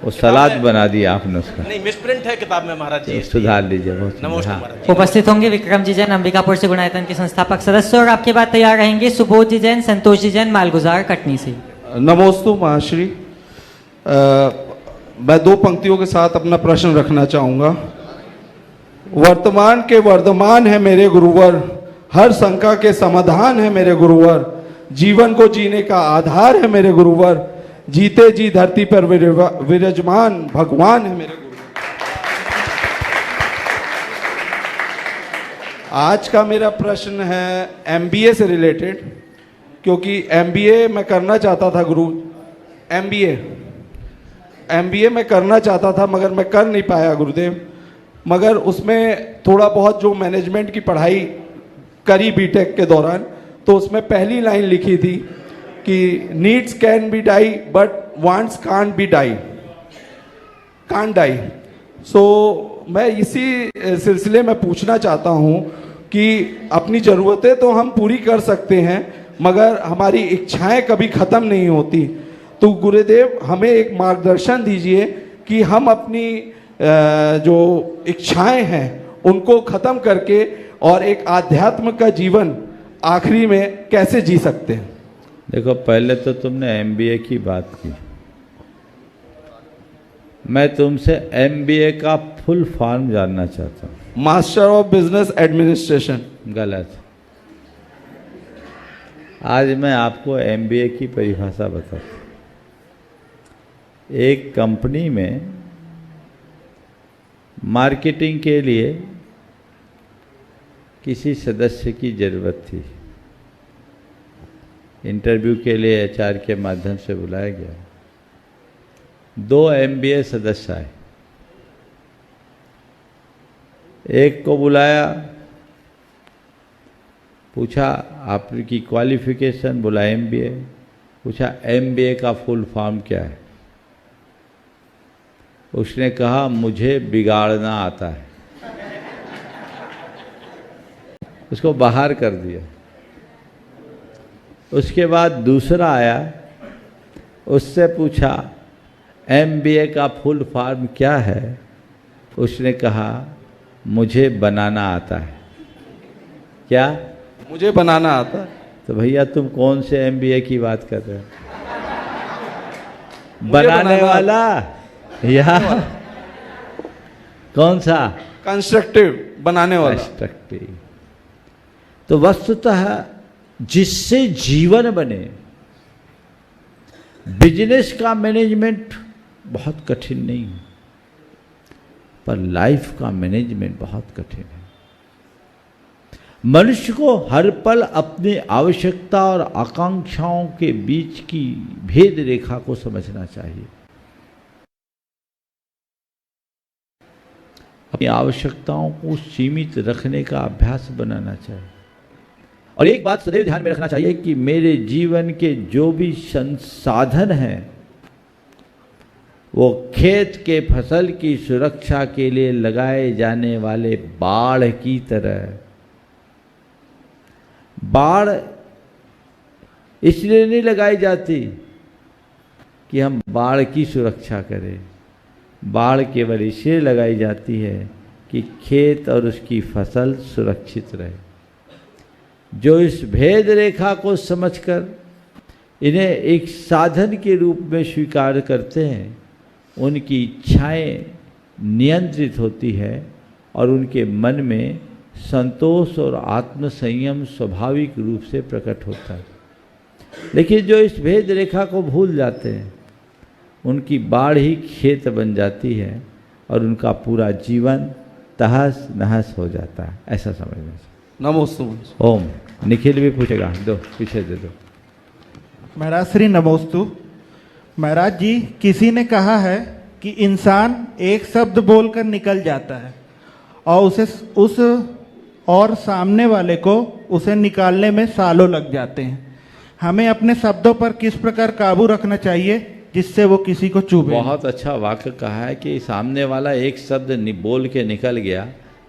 वो सलाद बना दिया आपने उसका। नहीं, मिसप्रिंट है किताब में महाराज जी, सुधार लीजिए। नमस्कार। उपस्थित होंगे विक्रम जी जैन अंबिकापुर से, गुणायतन के संस्थापक सदस्य, और आपके बाद तैयार रहेंगे सुबोध जी जैन, संतोष जी जैन, मालगुजार कटनी से। नमोस्तु महाश्री। मैं 2 पंक्तियों के साथ अपना प्रश्न रखना चाहूँगा। वर्तमान के वर्धमान है मेरे गुरुवर, हर शंका के समाधान है मेरे गुरुवर, जीवन को जीने का आधार है मेरे गुरुवर, जीते जी धरती पर विराजमान भगवान है मेरे गुरु। आज का मेरा प्रश्न है MBA से रिलेटेड, क्योंकि MBA मैं करना चाहता था गुरु। MBA मैं करना चाहता था मगर मैं कर नहीं पाया गुरुदेव। मगर उसमें थोड़ा बहुत जो मैनेजमेंट की पढ़ाई करी बीटेक के दौरान, तो उसमें पहली लाइन लिखी थी कि needs can be die but wants can't be die, can't die. So मैं इसी सिलसिले में पूछना चाहता हूँ कि अपनी ज़रूरतें तो हम पूरी कर सकते हैं मगर हमारी इच्छाएं कभी ख़त्म नहीं होती। तो गुरुदेव हमें एक मार्गदर्शन दीजिए कि हम अपनी जो इच्छाएं हैं उनको ख़त्म करके और एक आध्यात्म का जीवन आखिरी में कैसे जी सकते हैं। देखो, पहले तो तुमने MBA की बात की, मैं तुमसे MBA का फुल फॉर्म जानना चाहता हूँ। Master of business administration. गलत। आज मैं आपको MBA की परिभाषा बताता हूँ। एक कंपनी में मार्केटिंग के लिए किसी सदस्य की ज़रूरत थी। इंटरव्यू के लिए HR के माध्यम से बुलाया गया। 2 MBA सदस्य आए। एक को बुलाया, पूछा आपकी क्वालिफिकेशन, बोला MBA। पूछा MBA का फुल फॉर्म क्या है? उसने कहा मुझे बिगाड़ना आता है। उसको बाहर कर दिया। उसके बाद दूसरा आया, उससे पूछा MBA का फुल फॉर्म क्या है? उसने कहा मुझे बनाना आता है। क्या? मुझे बनाना आता है। तो भैया तुम कौन से MBA की बात कर रहे हो? बनाने वाला या कौन सा? कंस्ट्रक्टिव, बनाने वाला। कंस्ट्रक्टिव। तो वस्तुतः जिससे जीवन बने, बिजनेस का मैनेजमेंट बहुत कठिन नहीं है, पर लाइफ का मैनेजमेंट बहुत कठिन है। मनुष्य को हर पल अपनी आवश्यकता और आकांक्षाओं के बीच की भेद रेखा को समझना चाहिए। अपनी आवश्यकताओं को सीमित रखने का अभ्यास बनाना चाहिए। और एक बात सदैव ध्यान में रखना चाहिए कि मेरे जीवन के जो भी संसाधन हैं वो खेत के फसल की सुरक्षा के लिए लगाए जाने वाले बाड़ की तरह। बाड़ इसलिए नहीं लगाई जाती कि हम बाढ़ की सुरक्षा करें। बाढ़ केवल इसलिए लगाई जाती है कि खेत और उसकी फसल सुरक्षित रहे। जो इस भेद रेखा को समझकर इन्हें एक साधन के रूप में स्वीकार करते हैं, उनकी इच्छाएं नियंत्रित होती है और उनके मन में संतोष और आत्मसंयम स्वाभाविक रूप से प्रकट होता है। लेकिन जो इस भेद रेखा को भूल जाते हैं, उनकी बाढ़ ही खेत बन जाती है और उनका पूरा जीवन तहस नहस हो जाता है। ऐसा समझना चाहिए। नमोस्तु। ओम। निखिल भी पूछेगा, दो पीछे दे दो। महाराज श्री नमोस्तु। महाराज जी, किसी ने कहा है कि इंसान एक शब्द बोलकर निकल जाता है और सामने वाले को उसे निकालने में सालों लग जाते हैं। हमें अपने शब्दों पर किस प्रकार काबू रखना चाहिए जिससे वो किसी को चुभे? बहुत अच्छा वाक्य कहा है कि सामने वाला एक शब्द बोल के निकल गया,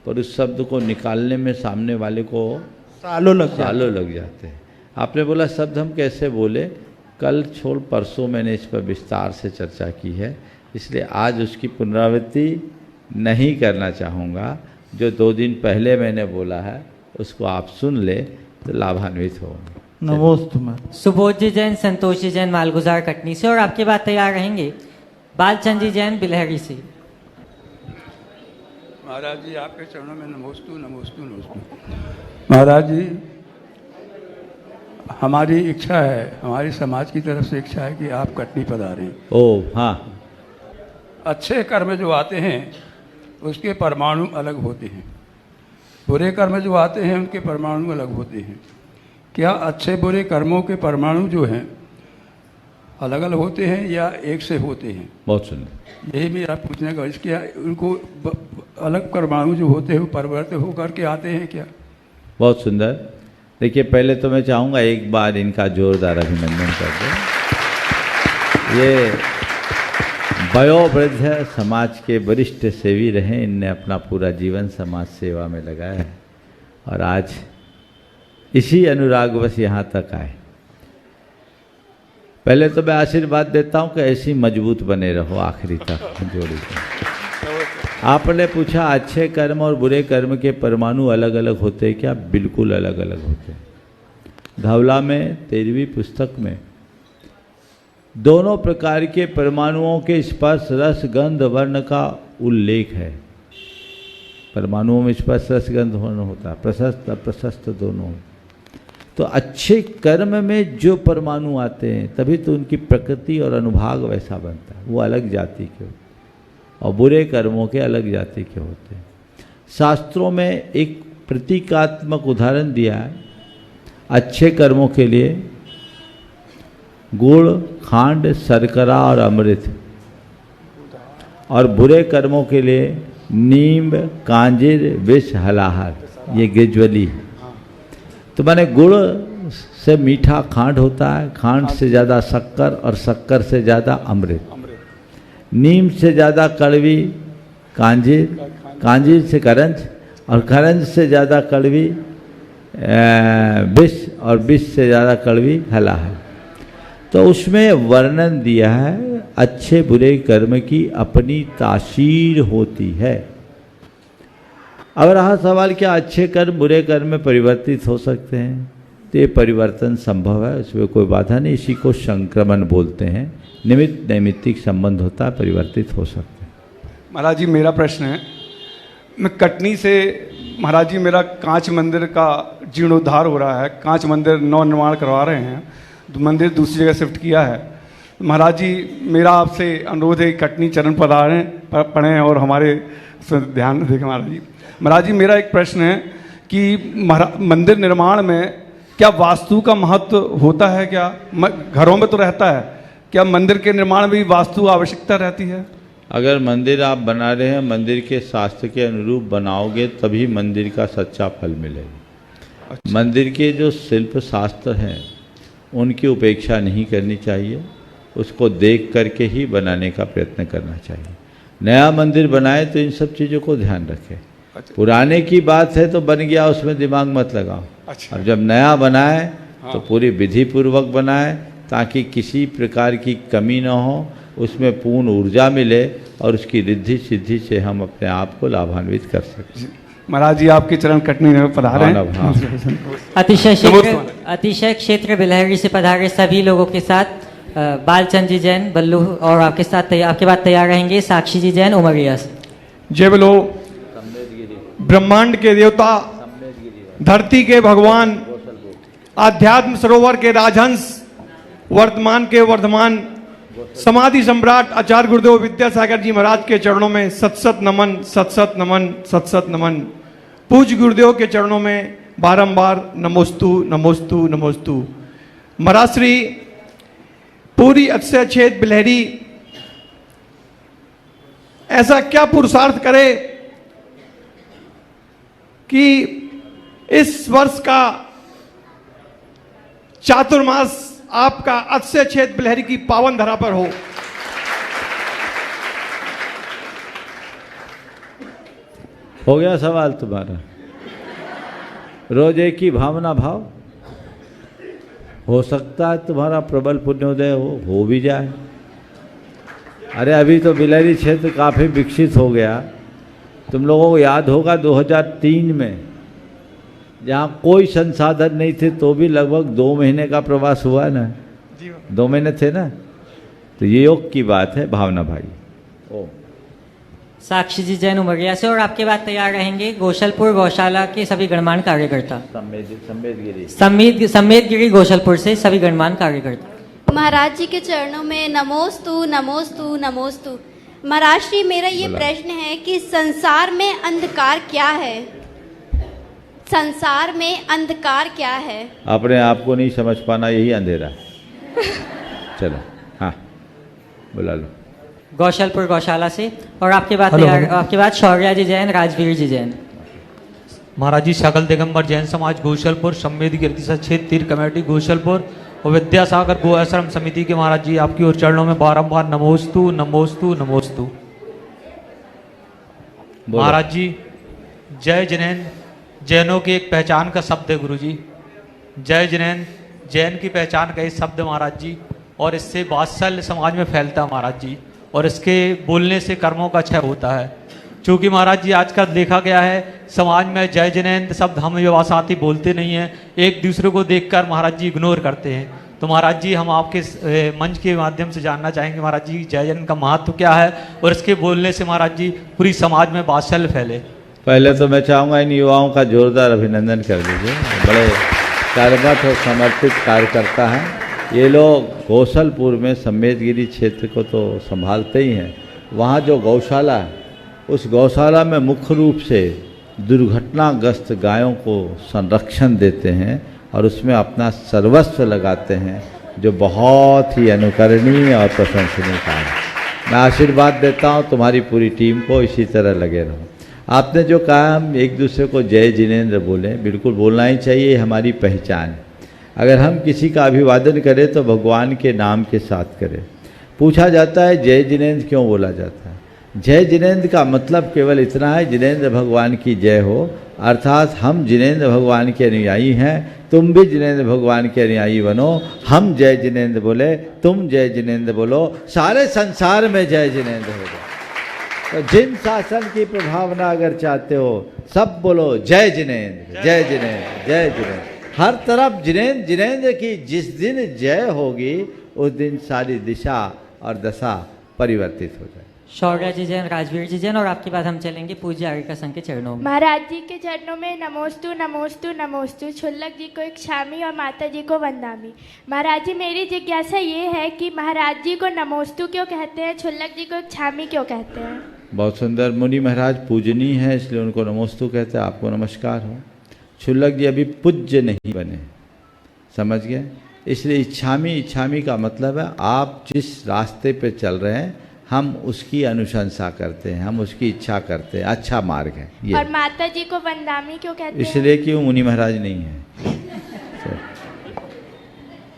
पर उस शब्द को निकालने में सामने वाले को सालों लग जाते हैं। आपने बोला शब्द हम कैसे बोले, कल छोड़ परसों मैंने इस पर विस्तार से चर्चा की है, इसलिए आज उसकी पुनरावृत्ति नहीं करना चाहूँगा। जो 2 दिन पहले मैंने बोला है उसको आप सुन ले तो लाभान्वित हो। नमोस्तु। सुबोध जी जैन, संतोष जी जैन मालगुजार कटनी से, और आपके बाद तैयार रहेंगे बालचंद जी जैन बिलहरी से। महाराज जी आपके चरणों में नमोस्तु नमोस्तु नमोस्तु। महाराज जी, हमारी इच्छा है, हमारी समाज की तरफ से इच्छा है कि आप कटनी पधारें। ओ हाँ। अच्छे कर्म जो आते हैं उसके परमाणु अलग होते हैं, बुरे कर्म जो आते हैं उनके परमाणु अलग होते हैं। क्या अच्छे बुरे कर्मों के परमाणु जो हैं अलग अलग होते हैं या एक से होते हैं? बहुत सुंदर। यही मेरा पूछने का इसके उनको अलग परमाणु जो होते हैं वो परिवर्तित होकर के आते हैं क्या? बहुत सुंदर। देखिए, पहले तो मैं चाहूँगा एक बार इनका जोरदार अभिनंदन कर दो। ये वयोवृद्ध समाज के वरिष्ठ सेवी रहे, इनने अपना पूरा जीवन समाज सेवा में लगाया है और आज इसी अनुरागवश यहाँ तक आए। पहले तो मैं आशीर्वाद देता हूँ कि ऐसी मजबूत बने रहो आखिरी तक जोड़ी। आपने पूछा अच्छे कर्म और बुरे कर्म के परमाणु अलग अलग होते हैं क्या? बिल्कुल अलग अलग होते हैं। धवला में 13वीं पुस्तक में दोनों प्रकार के परमाणुओं के स्पर्श रस गंध वर्ण का उल्लेख है। परमाणुओं में स्पर्श रस गंध वर्ण होता है, प्रशस्त अप्रशस्त दोनों। तो अच्छे कर्म में जो परमाणु आते हैं तभी तो उनकी प्रकृति और अनुभाग वैसा बनता है, वो अलग जाति के होते हैं, और बुरे कर्मों के अलग जाति के होते हैं। शास्त्रों में एक प्रतीकात्मक उदाहरण दिया है। अच्छे कर्मों के लिए गुड़, खांड, शर्करा और अमृत, और बुरे कर्मों के लिए नींब, कांजिर, विष, हलाहर, ये गिजवली। तो माने गुड़ से मीठा खांड होता है, खांड से ज़्यादा शक्कर और शक्कर से ज़्यादा अमृत। नीम से ज़्यादा कड़वी कांजिर, कांजिर से करंज, और करंज से ज़्यादा कड़वी विष, और विष से ज़्यादा कड़वी हलाहर। तो उसमें वर्णन दिया है अच्छे बुरे कर्म की अपनी तासीर होती है। अब रहा सवाल, क्या अच्छे कर्म बुरे कर्म में परिवर्तित हो सकते हैं? तो ये परिवर्तन संभव है, उसमें कोई बाधा नहीं। इसी को संक्रमण बोलते हैं। निमित्त नैमित्तिक संबंध होता है, परिवर्तित हो सकते हैं। महाराज जी मेरा प्रश्न है, मैं कटनी से, महाराज जी मेरा कांच मंदिर का जीर्णोद्धार हो रहा है, कांच मंदिर नव निर्माण करवा रहे हैं, मंदिर दूसरी जगह शिफ्ट किया है। महाराज जी मेरा आपसे अनुरोध है, कटनी चरण पढ़ें और हमारे ध्यान देखें। महाराज जी मेरा एक प्रश्न है कि मंदिर निर्माण में क्या वास्तु का महत्व होता है? क्या घरों में तो रहता है, क्या मंदिर के निर्माण में भी वास्तु आवश्यकता रहती है? अगर मंदिर आप बना रहे हैं, मंदिर के शास्त्र के अनुरूप बनाओगे तभी मंदिर का सच्चा फल मिलेगा। अच्छा। मंदिर के जो शिल्प शास्त्र हैं उनकी उपेक्षा नहीं करनी चाहिए, उसको देख करके ही बनाने का प्रयत्न करना चाहिए। नया मंदिर बनाए तो इन सब चीज़ों को ध्यान रखें। अच्छा। पुराने की बात है तो बन गया, उसमें दिमाग मत लगाओ। अच्छा। और जब नया बनाए तो पूरी विधि पूर्वक बनाए, ताकि किसी प्रकार की कमी ना हो, उसमें पूर्ण ऊर्जा मिले और उसकी रिद्धि सिद्धि से हम अपने आप को लाभान्वित कर सकें। महाराज जी आपके चरण कटनी में पधारे हैं। अतिशय क्षेत्र बिलहरी से पधारे सभी लोगों के साथ बालचंद जी जैन बल्लू, और आपके साथ आपके बाद तैयार रहेंगे साक्षी जी जैन उमरिया से। जय बोलो ब्रह्मांड के देवता, धरती के भगवान, आध्यात्म सरोवर के राजहंस, वर्तमान के वर्धमान, समाधि सम्राट आचार्य गुरुदेव विद्यासागर जी महाराज के चरणों में सत सत नमन, सत सत नमन, सत सत नमन। पूज्य गुरुदेव के चरणों में बारंबार नमोस्तु नमोस्तु नमोस्तु। महाराज श्री पूरी अक्षय छेद बिलहरी ऐसा क्या पुरुषार्थ करे कि इस वर्ष का चातुर्मास आपका अक्षय छेद बिलहरी की पावन धरा पर हो गया सवाल तुम्हारा। रोज एक ही भावना भाव, हो सकता है तुम्हारा प्रबल पुण्योदय हो भी जाए। अरे अभी तो बिलहरी क्षेत्र काफ़ी विकसित हो गया। तुम लोगों को याद होगा 2003 में जहाँ कोई संसाधन नहीं थे तो भी लगभग 2 महीने का प्रवास हुआ ना। 2 महीने थे ना, तो ये योग की बात है भावना भाई। ओ साक्षी जी जैन उमरिया से, और आपके बाद तैयार रहेंगे गोशलपुर गौशाला के सभी गणमान्य कार्यकर्ता। सम्मेदगिरी गोशलपुर से सभी गणमान्य कार्यकर्ता। महाराज जी के चरणों में नमोस्तु नमोस्तु नमोस्तु। महाराज जी मेरा ये प्रश्न है कि संसार में अंधकार क्या है? संसार में अंधकार क्या है? अपने आप को नहीं समझ पाना, यही अंधेरा है। चलो हाँ बुला लो। गौशलपुर गौशाला से, और आपके बाद शौर्या जी जैन, राजवीर जी जैन। महाराज जी सकल दिगंबर जैन समाज गोशलपुर, सम्मेदगिरी क्षेत्र तीर कमेटी गोशलपुर और विद्यासागर गो आश्रम समिति के महाराज जी आपकी ओर चरणों में बारंबार नमोस्तु नमोस्तु नमोस्तु। महाराज जी जय जिनेन्द्र जैनों की एक पहचान का शब्द है गुरु जी। जय जिनेन्द्र जैन की पहचान का ये शब्द महाराज जी, और इससे वात्सल्य समाज में फैलता है महाराज जी, और इसके बोलने से कर्मों का क्षय होता है। चूँकि महाराज जी आजकल देखा गया है समाज में जय जिनेन्द्र शब्द हम युवा साथी बोलते नहीं हैं, एक दूसरे को देखकर महाराज जी इग्नोर करते हैं। तो महाराज जी हम आपके मंच के माध्यम से जानना चाहेंगे महाराज जी जय जन का महत्व क्या है और इसके बोलने से महाराज जी पूरी समाज में वात्सल्य फैले। पहले तो मैं चाहूँगा इन युवाओं का जोरदार अभिनंदन कर दीजिए, बड़े कर्मठ और समर्पित कार्यकर्ता हैं ये लोग। गौसलपुर में सम्मेदगिरी क्षेत्र को तो संभालते ही हैं, वहाँ जो गौशाला है उस गौशाला में मुख्य रूप से दुर्घटनाग्रस्त गायों को संरक्षण देते हैं और उसमें अपना सर्वस्व लगाते हैं, जो बहुत ही अनुकरणीय और प्रशंसनीय कार्य है। मैं आशीर्वाद देता हूँ तुम्हारी पूरी टीम को, इसी तरह लगे रहो। आपने जो कहा हम एक दूसरे को जय जिनेंद्र बोलें, बिल्कुल बोलना ही चाहिए, हमारी पहचान। अगर हम किसी का अभिवादन करें तो भगवान के नाम के साथ करें। पूछा जाता है जय जिनेंद्र क्यों बोला जाता है? जय जिनेंद्र का मतलब केवल इतना है जिनेंद्र भगवान की जय हो, अर्थात हम जिनेंद्र भगवान के अनुयायी हैं, तुम भी जिनेंद्र भगवान के अनुयायी बनो। हम जय जिनेंद्र बोले, तुम जय जिनेंद्र बोलो, सारे संसार में जय जिनेंद्र हो जाए। तो जिन शासन की प्रभावना अगर चाहते हो सब बोलो जय जिनेंद्र, जय जिनेंद्र, जय जिनेंद्र। हर तरफ जिनेंद्र जिनेंद्र की जिस दिन जय होगी उस दिन सारी दिशा और दशा परिवर्तित हो जाए। शौर्या जी जैन, राजवीर जी जैन और आपके बाद हम चलेंगे पूज्य आरिका संघ के चरणों में। महाराज जी के चरणों में नमोस्तु नमोस्तु नमोस्तु। छुल्लक जी को एक क्षामी और माता जी को वंदामी। महाराज जी मेरी जिज्ञासा ये है कि महाराज जी को नमोस्तु क्यों कहते हैं, छुल्लक जी को एक क्षामी क्यों कहते हैं? बहुत सुंदर। मुनि महाराज पूजनीय है इसलिए उनको नमोस्तु कहते हैं, आपको नमस्कार हो। छुल्लक जी अभी पूज्य नहीं बने, समझ गए? इसलिए इच्छामी का मतलब है आप जिस रास्ते पे चल रहे हैं हम उसकी अनुशंसा करते हैं, हम उसकी इच्छा करते हैं, अच्छा मार्ग है ये। और माता जी को वंदामी क्यों कहते हैं? इसलिए कि वो मुनि महाराज नहीं है।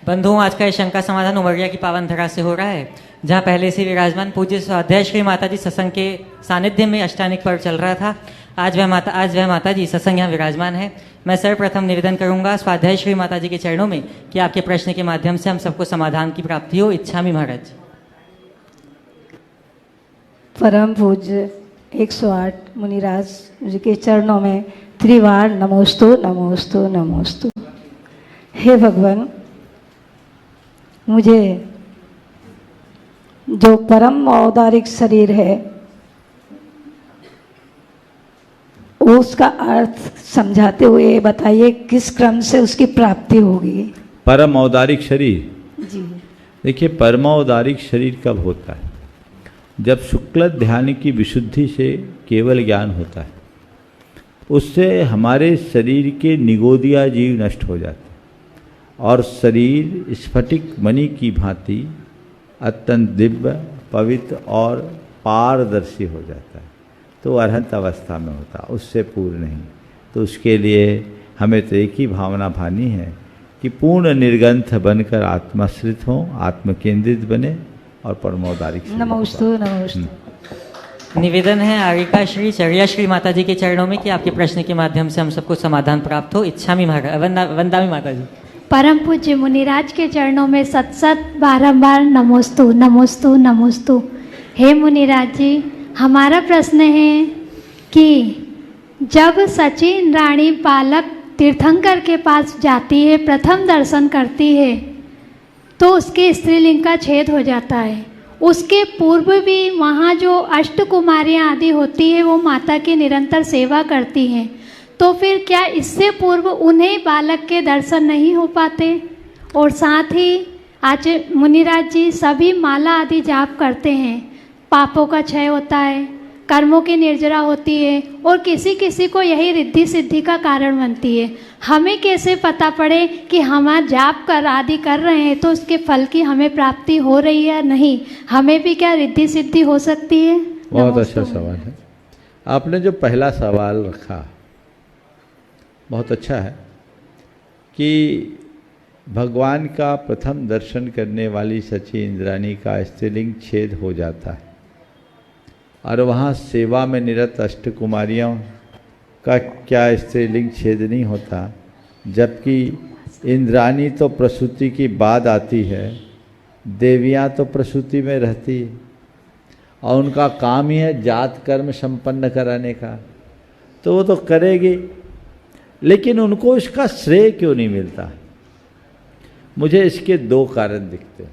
बंधुओं, आज का ये शंका समाधान उमरिया की पावन धरा से हो रहा है, जहाँ पहले से विराजमान पूज्य स्वाध्याय श्री माता जी सत्संग के सानिध्य में अष्टानिक पर्व चल रहा था। आज वह माता जी सत्संग यहाँ विराजमान है। मैं सर्वप्रथम निवेदन करूंगा स्वाध्याय श्री माता जी के चरणों में कि आपके प्रश्न के माध्यम से हम सबको समाधान की प्राप्ति हो। इच्छामी महाराज। परम पूज्य 108 मुनिराज जी के चरणों में त्रिवार नमोस्तु नमोस्तु नमोस्तु। हे भगवान, मुझे जो परम औदारिक शरीर है उसका अर्थ समझाते हुए बताइए किस क्रम से उसकी प्राप्ति होगी। परम औदारिक शरीर, जी देखिए परम औदारिक शरीर कब होता है? जब शुक्ल ध्यान की विशुद्धि से केवल ज्ञान होता है, उससे हमारे शरीर के निगोदिया जीव नष्ट हो जाते हैं और शरीर स्फटिक मणि की भांति अत्यंत दिव्य, पवित्र और पारदर्शी हो जाता है। तो अरहंत अवस्था में होता, उससे पूर्ण नहीं। तो उसके लिए हमें तो एक ही भावना भानी है कि पूर्ण निर्गंथ बनकर आत्माश्रित हों, आत्मकेंद्रित बने और परमोदारिक। नमोस्तु नमोस्तु। निवेदन है आरिका श्री चर्या श्री माता जी के चरणों में कि आपके प्रश्न के माध्यम से हम सबको समाधान प्राप्त हो। इच्छामी वंदामी माता जी। परम पूज्य मुनिराज के चरणों में सतसत बारंबार नमोस्तु नमोस्तु नमोस्तु। हे मुनिराज जी, हमारा प्रश्न है कि जब सचिन रानी पालक तीर्थंकर के पास जाती है, प्रथम दर्शन करती है, तो उसके स्त्रीलिंग का छेद हो जाता है। उसके पूर्व भी वहाँ जो अष्ट कुमारियाँ आदि होती है वो माता की निरंतर सेवा करती हैं, तो फिर क्या इससे पूर्व उन्हें बालक के दर्शन नहीं हो पाते? और साथ ही आज मुनिराज जी सभी माला आदि जाप करते हैं, पापों का क्षय होता है, कर्मों की निर्जरा होती है और किसी किसी को यही रिद्धि सिद्धि का कारण बनती है। हमें कैसे पता पड़े कि हम जाप कर आदि कर रहे हैं तो उसके फल की हमें प्राप्ति हो रही है या नहीं? हमें भी क्या रिद्धि सिद्धि हो सकती है? बहुत अच्छा सवाल है। आपने जो पहला सवाल रखा बहुत अच्छा है कि भगवान का प्रथम दर्शन करने वाली सची इंद्राणी का स्त्रीलिंग छेद हो जाता है और वहाँ सेवा में निरत अष्ट कुमारियों का क्या स्त्रीलिंग छेद नहीं होता? जबकि इंद्राणी तो प्रसूति की बाद आती है, देवियाँ तो प्रसूति में रहती है और उनका काम ही है जात कर्म संपन्न कराने का, तो वो तो करेगी, लेकिन उनको इसका श्रेय क्यों नहीं मिलता? मुझे इसके दो कारण दिखते हैं।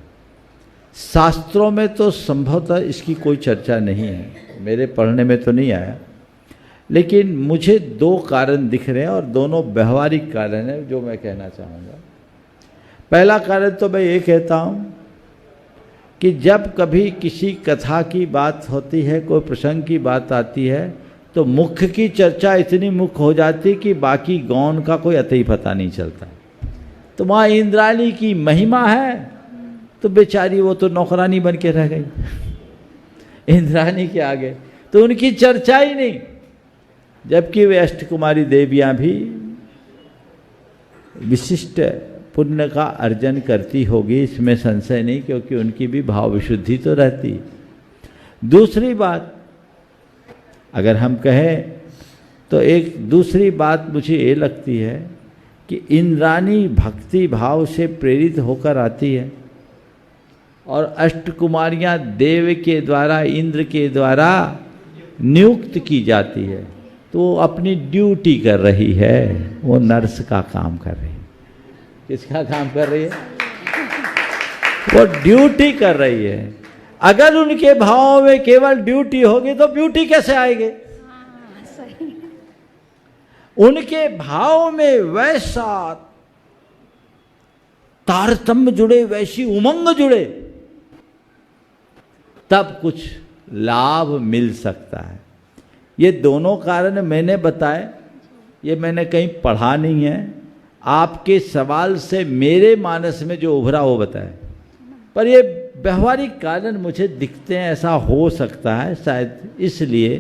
शास्त्रों में तो संभवतः इसकी कोई चर्चा नहीं है, मेरे पढ़ने में तो नहीं आया, लेकिन मुझे दो कारण दिख रहे हैं और दोनों व्यवहारिक कारण हैं जो मैं कहना चाहूँगा। पहला कारण तो मैं ये कहता हूँ कि जब कभी किसी कथा की बात होती है, कोई प्रसंग की बात आती है, तो मुख्य की चर्चा इतनी मुख्य हो जाती कि बाकी गौण का कोई अतई पता नहीं चलता। तो वहाँ इंद्राणी की महिमा है तो बेचारी वो तो नौकरानी बन के रह गई इंद्राणी के आगे, तो उनकी चर्चा ही नहीं, जबकि वे अष्टकुमारी देवियाँ भी विशिष्ट पुण्य का अर्जन करती होगी, इसमें संशय नहीं, क्योंकि उनकी भी भाव विशुद्धि तो रहती है। दूसरी बात अगर हम कहें तो एक दूसरी बात मुझे ये लगती है कि इंद्राणी भक्ति भाव से प्रेरित होकर आती है और अष्टकुमारियाँ देव के द्वारा, इंद्र के द्वारा नियुक्त की जाती है, तो वो अपनी ड्यूटी कर रही है, वो नर्स का काम कर रही है। किसका काम कर रही है? वो ड्यूटी कर रही है। अगर उनके भाव में केवल ड्यूटी होगी तो ब्यूटी कैसे आएगी? उनके भाव में वैसा तारतम्य जुड़े, वैसी उमंग जुड़े, तब कुछ लाभ मिल सकता है। ये दोनों कारण मैंने बताए, ये मैंने कहीं पढ़ा नहीं है, आपके सवाल से मेरे मानस में जो उभरा वो बताए, पर ये व्यवहारिक कारण मुझे दिखते हैं। ऐसा हो सकता है शायद इसलिए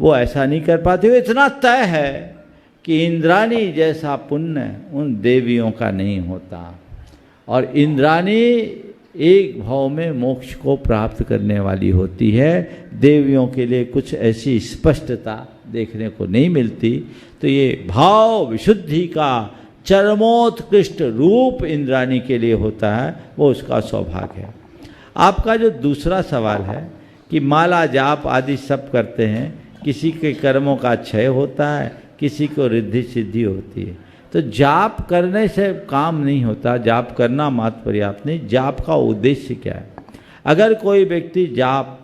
वो ऐसा नहीं कर पाते। इतना तय है कि इंद्राणी जैसा पुण्य उन देवियों का नहीं होता, और इंद्राणी एक भाव में मोक्ष को प्राप्त करने वाली होती है। देवियों के लिए कुछ ऐसी स्पष्टता देखने को नहीं मिलती। तो ये भाव विशुद्धि का चरमोत्कृष्ट रूप इंद्राणी के लिए होता है, वो उसका सौभाग्य है। आपका जो दूसरा सवाल है कि माला जाप आदि सब करते हैं, किसी के कर्मों का क्षय होता है, किसी को रिद्धि सिद्धि होती है, तो जाप करने से काम नहीं होता, जाप करना मात्र पर्याप्त नहीं। जाप का उद्देश्य क्या है? अगर कोई व्यक्ति जाप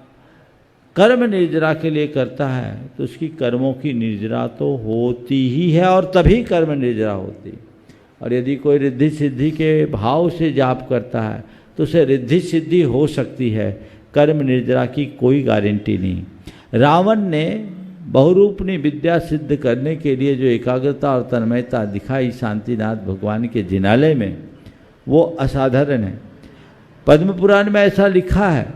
कर्म निर्जरा के लिए करता है तो उसकी कर्मों की निर्जरा तो होती ही है, और तभी कर्म निर्जरा होती है। और यदि कोई रिद्धि सिद्धि के भाव से जाप करता है तो उसे रिद्धि सिद्धि हो सकती है, कर्म निर्जरा की कोई गारंटी नहीं। रावण ने बहुरूपनी विद्या सिद्ध करने के लिए जो एकाग्रता और तन्मयता दिखाई शांतिनाथ भगवान के जिनालय में, वो असाधारण है। पद्म पुराण में ऐसा लिखा है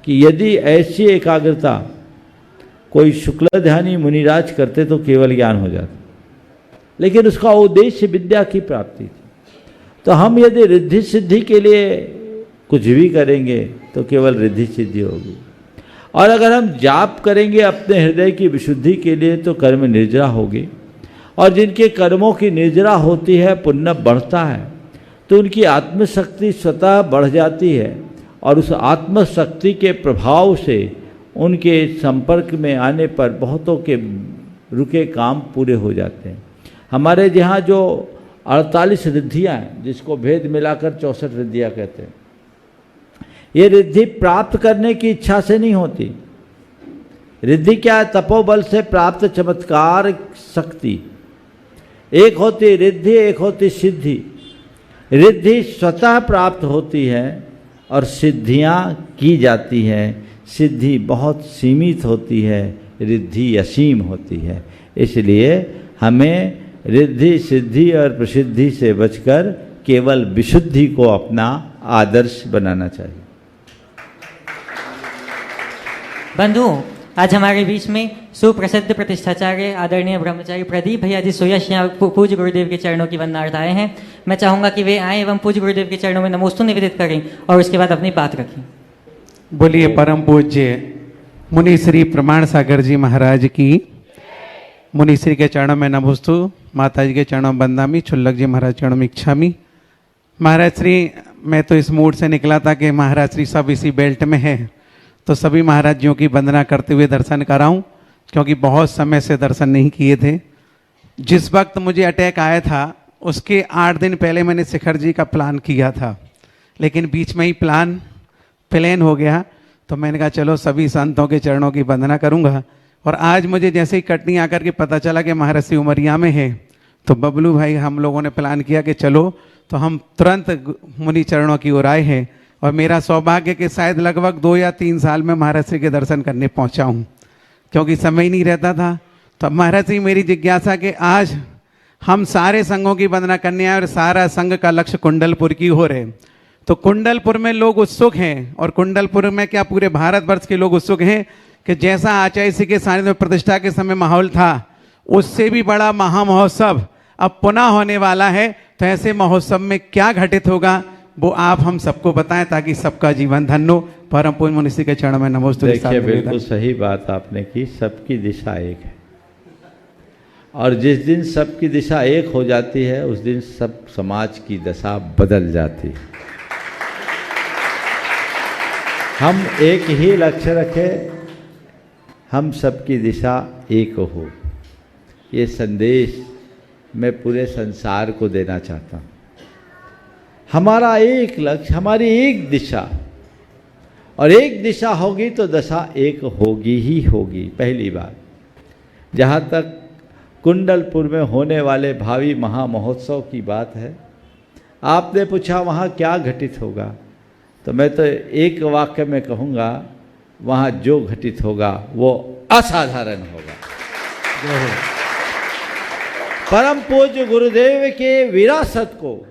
कि यदि ऐसी एकाग्रता कोई शुक्लध्यानी मुनिराज करते तो केवल ज्ञान हो जाता, लेकिन उसका उद्देश्य विद्या की प्राप्ति थी। तो हम यदि रिद्धि सिद्धि के लिए कुछ भी करेंगे तो केवल रिद्धि सिद्धि होगी, और अगर हम जाप करेंगे अपने हृदय की विशुद्धि के लिए तो कर्म निर्जरा होगी। और जिनके कर्मों की निर्जरा होती है, पुण्य बढ़ता है, तो उनकी आत्मशक्ति स्वतः बढ़ जाती है, और उस आत्मशक्ति के प्रभाव से उनके संपर्क में आने पर बहुतों के रुके काम पूरे हो जाते हैं। हमारे यहाँ जो 48 रिद्धियाँ हैं, जिसको भेद मिलाकर 64 रिद्धियाँ कहते हैं, ये रिद्धि प्राप्त करने की इच्छा से नहीं होती। रिद्धि क्या है? तपोबल से प्राप्त चमत्कार शक्ति। एक होती रिद्धि, एक होती सिद्धि। रिद्धि स्वतः प्राप्त होती है और सिद्धियाँ की जाती हैं। सिद्धि बहुत सीमित होती है, रिद्धि असीम होती है। इसलिए हमें रिद्धि सिद्धि और प्रसिद्धि से बचकर केवल विशुद्धि को अपना आदर्श बनाना चाहिए। बंधुओं, आज हमारे बीच में सुप्रसिद्ध प्रतिष्ठाचार्य आदरणीय ब्रह्मचारी प्रदीप भैया जी सोयश यहाँ पूज्य गुरुदेव के चरणों की वंदनार्थ आए हैं। मैं चाहूँगा कि वे आए एवं पूज्य गुरुदेव के चरणों में नमोस्तु निवेदित करें और उसके बाद अपनी बात रखें। बोलिए परम पूज्य मुनि श्री प्रमाण सागर जी महाराज की। मुनि श्री के चरणों में नमोस्तु, माता जी के चरणों में बंदामी, छुल्लक जी महाराज चरणों में इच्छामी। महाराज श्री, मैं तो इस मूड से निकला था कि महाराज श्री सब इसी बेल्ट में है, तो सभी महाराज जियों की वंदना करते हुए दर्शन कराऊं, क्योंकि बहुत समय से दर्शन नहीं किए थे। जिस वक्त मुझे अटैक आया था उसके 8 दिन पहले मैंने शिखर जी का प्लान किया था, लेकिन बीच में ही प्लान हो गया। तो मैंने कहा चलो सभी संतों के चरणों की वंदना करूंगा। और आज मुझे जैसे ही कटनी आकर के पता चला कि महाराज श्री उमरिया में है, तो बबलू भाई हम लोगों ने प्लान किया कि चलो, तो हम तुरंत मुनि चरणों की ओर आए हैं। और मेरा सौभाग्य कि शायद लगभग 2 या 3 साल में महाराज श्री के दर्शन करने पहुंचा हूं, क्योंकि समय ही नहीं रहता था। तो महाराज श्री मेरी जिज्ञासा कि आज हम सारे संघों की वंदना करने आए और सारा संघ का लक्ष्य कुंडलपुर की ओर है। तो कुंडलपुर में लोग उत्सुक हैं, और कुंडलपुर में क्या पूरे भारतवर्ष के लोग उत्सुक हैं कि जैसा आचार्य श्री के सानिध्य में प्रतिष्ठा के समय माहौल था, उससे भी बड़ा महामहोत्सव अब पुनः होने वाला है। तो ऐसे महोत्सव में क्या घटित होगा वो आप हम सबको बताएं, ताकि सबका जीवन धन्य हो। परम पूज्य मुनि श्री के चरणों में नमोस्तुते। देखिए, बिल्कुल सही बात आपने की। सबकी दिशा एक है, और जिस दिन सबकी दिशा एक हो जाती है उस दिन सब समाज की दशा बदल जाती है। हम एक ही लक्ष्य रखें, हम सबकी दिशा एक हो। ये संदेश मैं पूरे संसार को देना चाहता हूँ। हमारा एक लक्ष्य, हमारी एक दिशा, और एक दिशा होगी तो दशा एक होगी ही होगी। पहली बात, जहाँ तक कुंडलपुर में होने वाले भावी महामहोत्सव की बात है, आपने पूछा वहाँ क्या घटित होगा, तो मैं तो एक वाक्य में कहूँगा, वहाँ जो घटित होगा वो असाधारण होगा। परम पूज्य गुरुदेव के विरासत को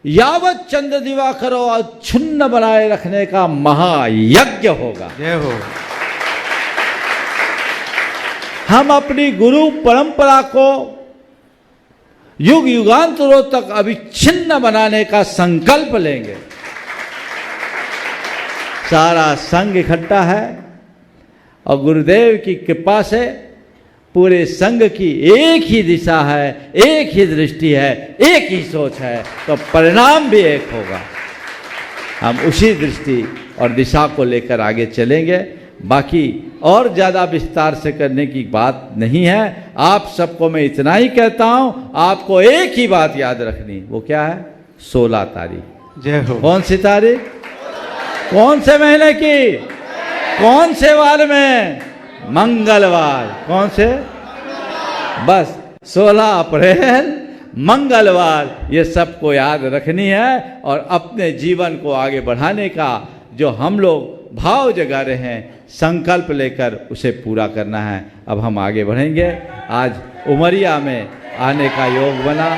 यावत चंद्र दिवाकर और छुन्न बनाए रखने का महायज्ञ होगा। जय हो। हम अपनी गुरु परंपरा को युग युगांतरों तक अविच्छिन्न बनाने का संकल्प लेंगे। सारा संघ इकट्ठा है, और गुरुदेव की कृपा से पूरे संघ की एक ही दिशा है, एक ही दृष्टि है, एक ही सोच है, तो परिणाम भी एक होगा। हम उसी दृष्टि और दिशा को लेकर आगे चलेंगे। बाकी और ज़्यादा विस्तार से करने की बात नहीं है। आप सबको मैं इतना ही कहता हूँ, आपको एक ही बात याद रखनी, वो क्या है? 16 तारीख। जय हो। कौन सी तारीख? कौन से महीने की? कौन से वार में? मंगलवार। कौन से? बस 16 अप्रैल मंगलवार। ये सबको याद रखनी है, और अपने जीवन को आगे बढ़ाने का जो हम लोग भाव जगा रहे हैं, संकल्प लेकर उसे पूरा करना है। अब हम आगे बढ़ेंगे। आज उमरिया में आने का योग बना,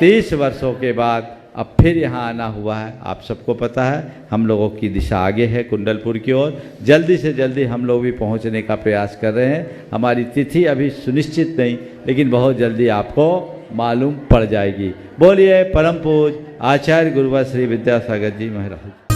30 वर्षों के बाद अब फिर यहाँ आना हुआ है। आप सबको पता है हम लोगों की दिशा आगे है कुंडलपुर की ओर। जल्दी से जल्दी हम लोग भी पहुँचने का प्रयास कर रहे हैं। हमारी तिथि अभी सुनिश्चित नहीं, लेकिन बहुत जल्दी आपको मालूम पड़ जाएगी। बोलिए परम पूज्य आचार्य गुरुवर श्री विद्यासागर जी महाराज।